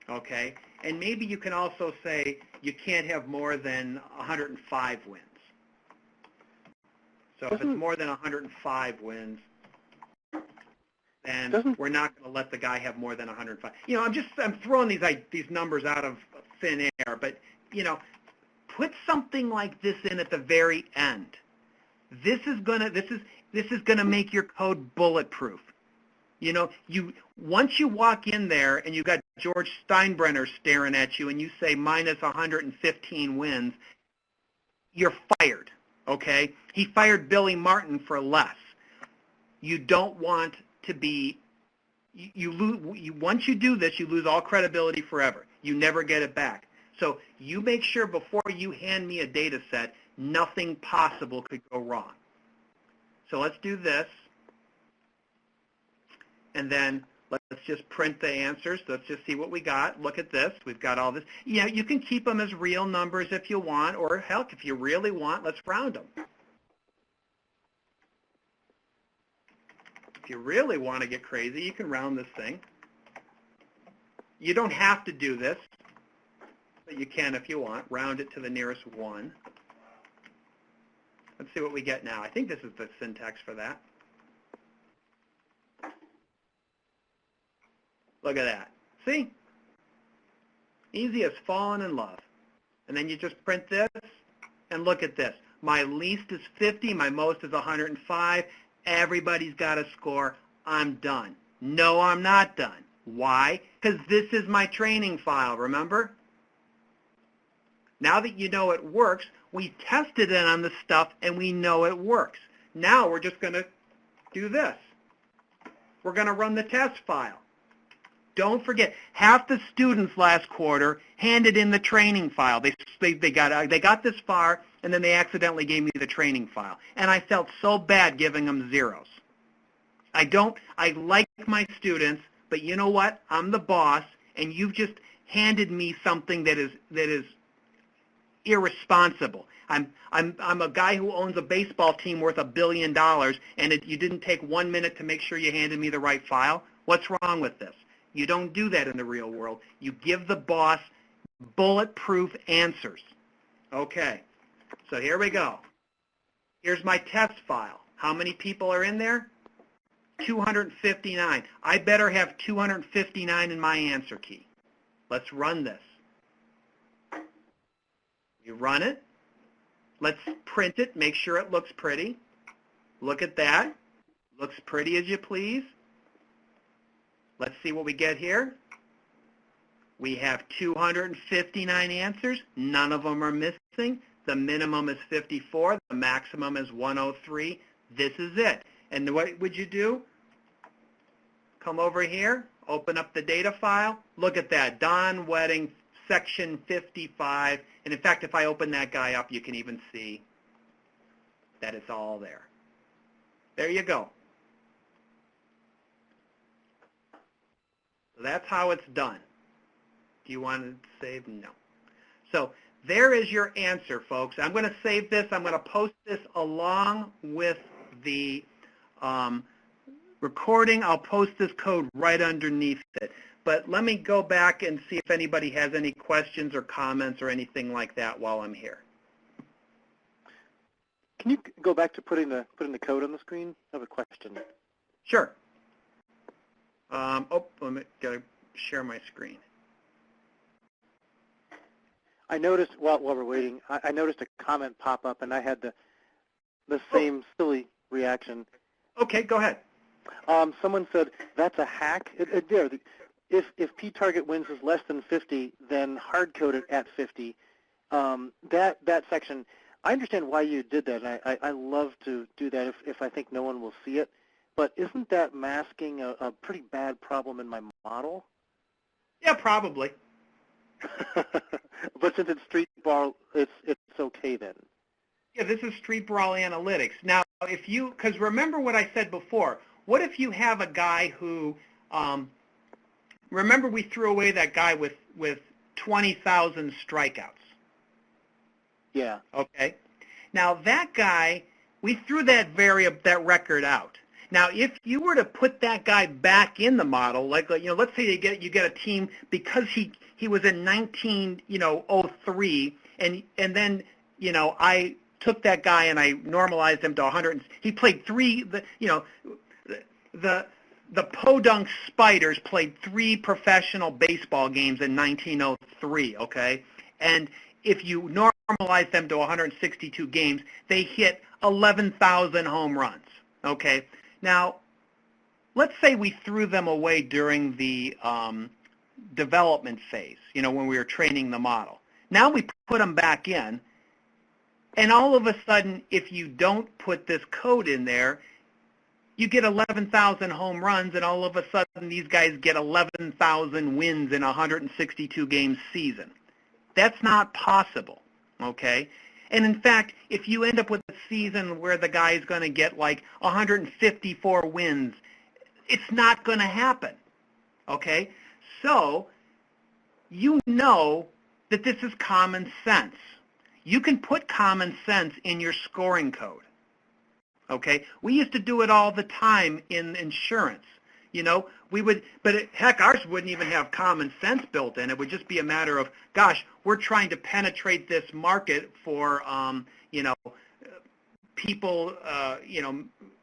okay? And maybe you can also say you can't have more than 105 wins. So if it's more than 105 wins, then we're not going to let the guy have more than 105. You know, I'm throwing these numbers out of thin air, but you know, put something like this in at the very end. This is gonna make your code bulletproof. You know, once you walk in there and you got George Steinbrenner staring at you and you say minus 115 wins, you're fired. Okay? He fired Billy Martin for less. You don't want to be. Once you do this, you lose all credibility forever. You never get it back. So you make sure before you hand me a data set, nothing possible could go wrong. So let's do this. And then let's just print the answers. Let's just see what we got. Look at this. We've got all this. You know, you can keep them as real numbers if you want, or heck, if you really want, let's round them. If you really want to get crazy, you can round this thing. You don't have to do this, but you can if you want. Round it to the nearest 1. Let's see what we get now. I think this is the syntax for that. Look at that. See? Easy as falling in love. And then you just print this, and look at this. My least is 50. My most is 105. Everybody's got a score. I'm done. No, I'm not done. Why? Because this is my training file, remember? Now that you know it works, we tested it on the stuff, and we know it works. Now we're just going to do this. We're going to run the test file. Don't forget, half the students last quarter handed in the training file. They got this far, and then they accidentally gave me the training file. And I felt so bad giving them zeros. I like my students, but you know what? I'm the boss, and you've just handed me something that is irresponsible. I'm a guy who owns a baseball team worth $1 billion, and you didn't take 1 minute to make sure you handed me the right file. What's wrong with this? You don't do that in the real world. You give the boss bulletproof answers. Okay, so here we go. Here's my test file. How many people are in there? 259. I better have 259 in my answer key. Let's run this. You run it. Let's print it. Make sure it looks pretty. Look at that. Looks pretty as you please. Let's see what we get here. We have 259 answers. None of them are missing. The minimum is 54. The maximum is 103. This is it. And what would you do? Come over here, open up the data file. Look at that, Don Wedding, section 55. And in fact, if I open that guy up, you can even see that it's all there. There you go. So that's how it's done. Do you want to save? No. So there is your answer, folks. I'm going to save this. I'm going to post this along with the recording. I'll post this code right underneath it. But let me go back and see if anybody has any questions or comments or anything like that while I'm here. Can you go back to putting the code on the screen? I have a question. Sure. Let me gotta share my screen. I noticed while we're waiting, I noticed a comment pop up, and I had the same silly reaction. Okay, go ahead. Someone said that's a hack. If p-target wins is less than 50, then hard-code it at 50. That section, I understand why you did that, and I love to do that if I think no one will see it. But isn't that masking a pretty bad problem in my model? Yeah, probably. But since it's street brawl, it's okay then. Yeah, this is street brawl analytics. Now, because remember what I said before, what if you have a guy who, remember we threw away that guy with 20,000 strikeouts? Yeah. Okay. Now that guy, we threw that record out. Now, if you were to put that guy back in the model, like let's say you get a team because he was in 1903, and then I took that guy and I normalized him to 100. He played the Podunk Spiders played 3 professional baseball games in 1903. Okay, and if you normalize them to 162 games, they hit 11,000 home runs. Okay. Now, let's say we threw them away during the development phase, when we were training the model. Now we put them back in, and all of a sudden, if you don't put this code in there, you get 11,000 home runs, and all of a sudden these guys get 11,000 wins in a 162-game season. That's not possible, okay? And in fact, if you end up with a season where the guy is going to get like 154 wins, it's not going to happen, okay? So you know that this is common sense. You can put common sense in your scoring code, okay? We used to do it all the time in insurance. Heck, ours wouldn't even have common sense built in. It would just be a matter of, gosh, we're trying to penetrate this market for, people,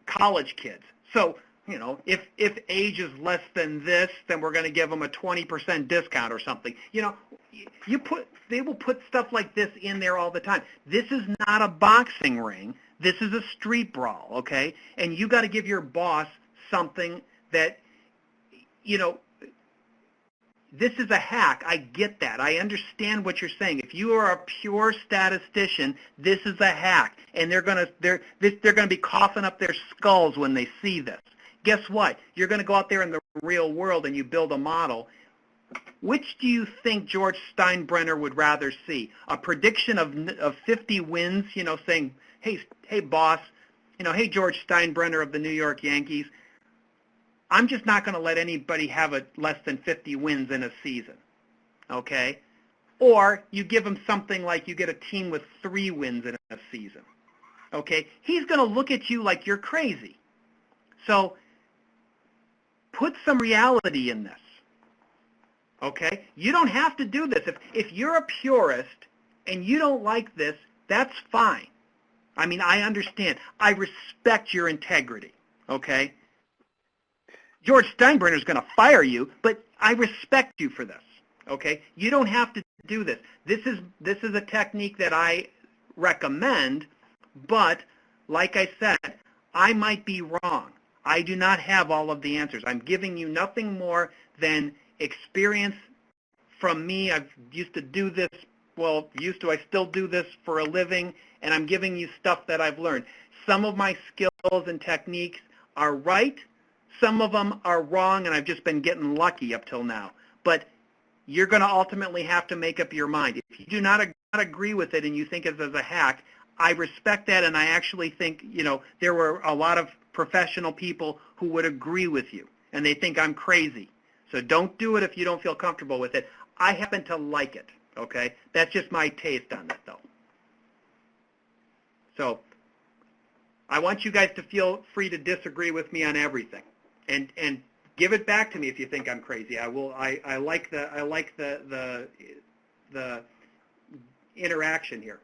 college kids. So, if age is less than this, then we're going to give them a 20% discount or something. They will put stuff like this in there all the time. This is not a boxing ring. This is a street brawl, okay? And you got to give your boss something that, this is a hack. I get that. I understand what you're saying. If you are a pure statistician, this is a hack, and they're going to be coughing up their skulls when they see this. Guess what? You're going to go out there in the real world and you build a model. Which do you think George Steinbrenner would rather see? A prediction of 50 wins, saying, hey boss, hey George Steinbrenner of the New York Yankees, I'm just not going to let anybody have less than 50 wins in a season, okay? Or you give him something like you get a team with 3 wins in a season, okay? He's going to look at you like you're crazy. So put some reality in this, okay? You don't have to do this. If you're a purist and you don't like this, that's fine. I mean, I understand. I respect your integrity, okay? George Steinbrenner is going to fire you, but I respect you for this, okay? You don't have to do this. This is a technique that I recommend, but like I said, I might be wrong. I do not have all of the answers. I'm giving you nothing more than experience from me. I've used to do this, I still do this for a living, and I'm giving you stuff that I've learned. Some of my skills and techniques are right. Some of them are wrong, and I've just been getting lucky up till now. But you're going to ultimately have to make up your mind. If you do not agree with it and you think it's as a hack, I respect that, and I actually think, there were a lot of professional people who would agree with you, and they think I'm crazy. So don't do it if you don't feel comfortable with it. I happen to like it, okay? That's just my taste on it, though. So I want you guys to feel free to disagree with me on everything, and give it back to me if you think I'm crazy. I will. I like the interaction here.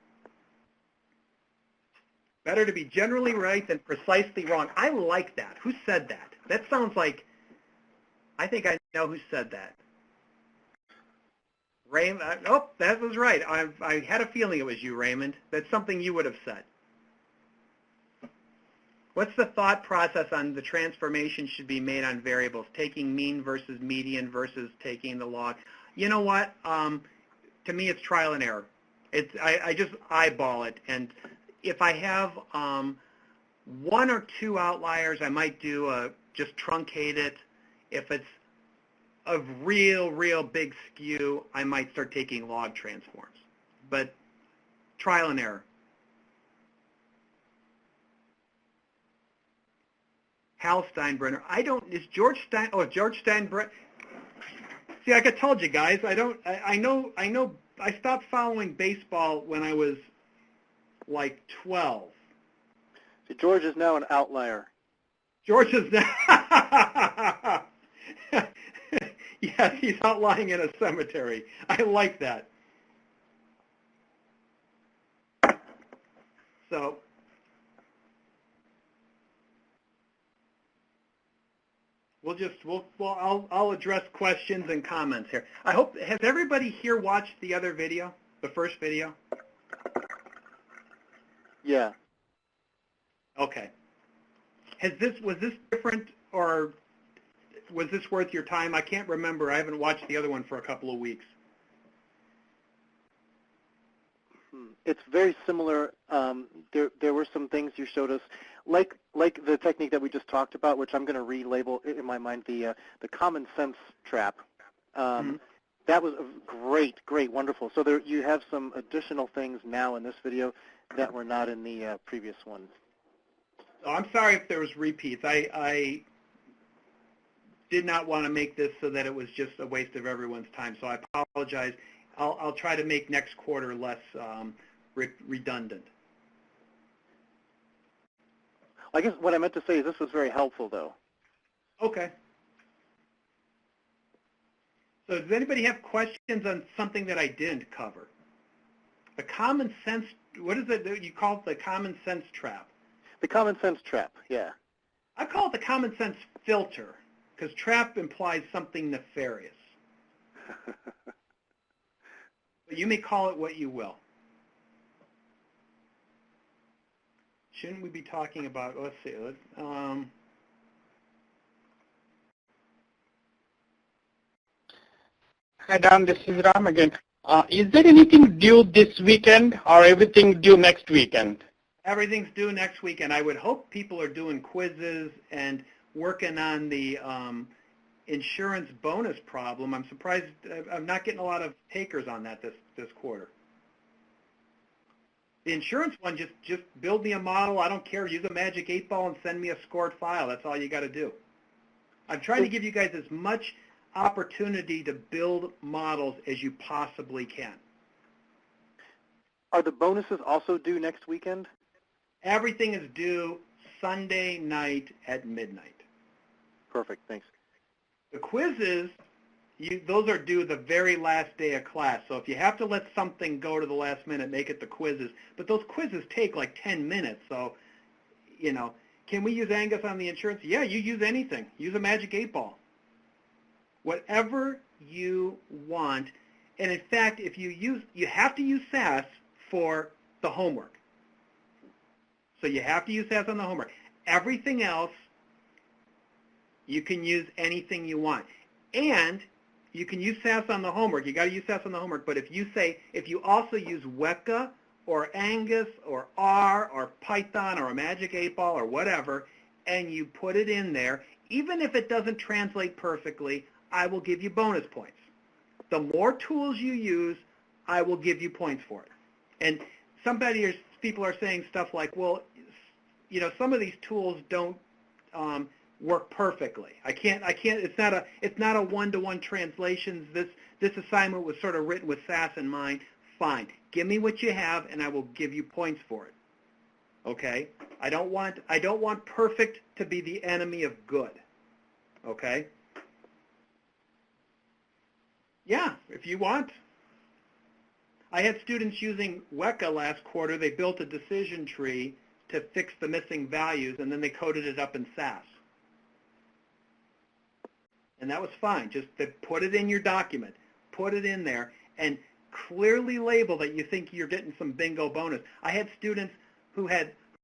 Better to be generally right than precisely wrong. I like that. Who said that? That sounds like, I think I know who said that. Raymond. Oh, that was right. I had a feeling it was you, Raymond. That's something you would have said. What's the thought process on the transformation should be made on variables, taking mean versus median versus taking the log? You know what? To me, it's trial and error. I just eyeball it, and if I have 1 or 2 outliers, I might do just truncate it. If it's a real big skew, I might start taking log transforms. But trial and error. Hal Steinbrenner. Is George Steinbrenner. See, like I told you guys, I know, I stopped following baseball when I was like 12. So George is now an outlier. George is now, yes, he's outlying in a cemetery. I like that. So, I'll address questions and comments here. Has everybody here watched the other video, the first video? Yeah. Okay. Was this different, or was this worth your time? I can't remember. I haven't watched the other one for a couple of weeks. It's very similar. There were some things you showed us, like the technique that we just talked about, which I'm going to relabel in my mind the common sense trap. That was great, wonderful. So you have some additional things now in this video that were not in the previous ones. Oh, I'm sorry if there was repeats. I did not want to make this so that it was just a waste of everyone's time, so I apologize. I'll try to make next quarter less redundant. I guess what I meant to say is this was very helpful, though. Okay. So does anybody have questions on something that I didn't cover? The common sense, what is it you call it, the common sense trap? The common sense trap, yeah. I call it the common sense filter, because trap implies something nefarious. But you may call it what you will. Shouldn't we be talking about, let's see, Hi, Don. This is Ram again. Is there anything due this weekend or everything due next weekend? Everything's due next weekend. I would hope people are doing quizzes and working on the insurance bonus problem. I'm surprised I'm not getting a lot of takers on that this quarter. The insurance one, just build me a model. I don't care. Use a magic 8-ball and send me a scored file. That's all you got to do. I'm trying to give you guys as much opportunity to build models as you possibly can. Are the bonuses also due next weekend? Everything is due Sunday night at midnight. Perfect, thanks. The quizzes, those are due the very last day of class. So if you have to let something go to the last minute, make it the quizzes. But those quizzes take like 10 minutes. So, you know, can we use Angus on the insurance? Yeah, you use anything. Use a magic 8-ball. Whatever you want. And in fact, if you have to use SAS for the homework. So you have to use SAS on the homework. Everything else, you can use anything you want. And you can use SAS on the homework. You got to use SAS on the homework. But if you also use Weka or Angus or R or Python or a magic 8-ball or whatever, and you put it in there, even if it doesn't translate perfectly, I will give you bonus points. The more tools you use, I will give you points for it. And people are saying stuff like, well, you know, some of these tools don't work perfectly. It's not a one-to-one translation. This assignment was sort of written with SAS in mind. Fine. Give me what you have, and I will give you points for it. Okay? I don't want perfect to be the enemy of good. Okay? Yeah, if you want. I had students using Weka last quarter. They built a decision tree to fix the missing values, and then they coded it up in SAS. And that was fine. Just to put it in your document. Put it in there, and clearly label that you think you're getting some bingo bonus. I had students who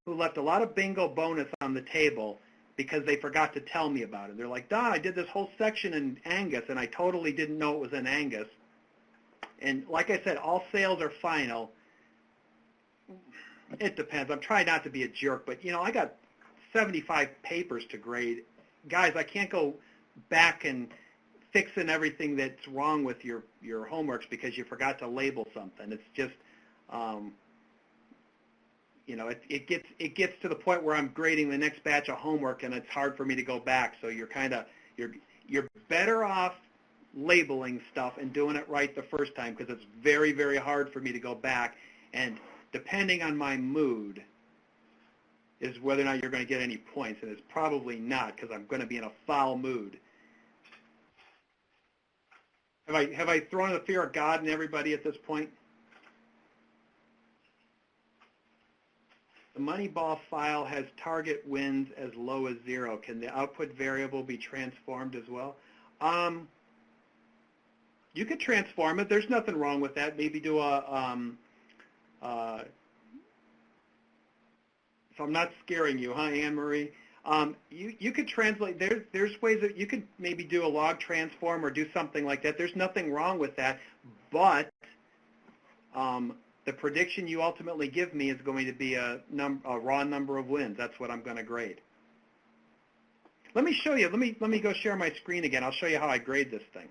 left a lot of bingo bonus on the table because they forgot to tell me about it. They're like, Don, I did this whole section in Angus, and I totally didn't know it was in Angus. And like I said, all sales are final. It depends. I'm trying not to be a jerk, but, you know, I got 75 papers to grade. Guys, I can't go back and fixing everything that's wrong with your homeworks because you forgot to label something. It's just, you know, it gets to the point where I'm grading the next batch of homework, and it's hard for me to go back. So you're better off labeling stuff and doing it right the first time, because it's very, very hard for me to go back. And depending on my mood is whether or not you're going to get any points, and it's probably not, because I'm going to be in a foul mood. Have I thrown the fear of God in everybody at this point? The Moneyball file has target wins as low as 0. Can the output variable be transformed as well? You could transform it. There's nothing wrong with that. Maybe do so I'm not scaring you, huh, Anne-Marie? You could translate. There's ways that you could maybe do a log transform or do something like that. There's nothing wrong with that, but the prediction you ultimately give me is going to be a raw number of wins. That's what I'm going to grade. Let me show you. Let me go share my screen again. I'll show you how I grade this thing.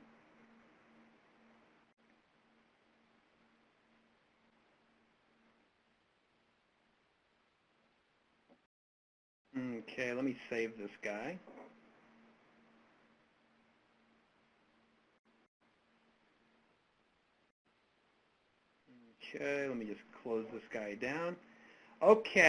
Okay, let me save this guy. Okay, let me just close this guy down. Okay.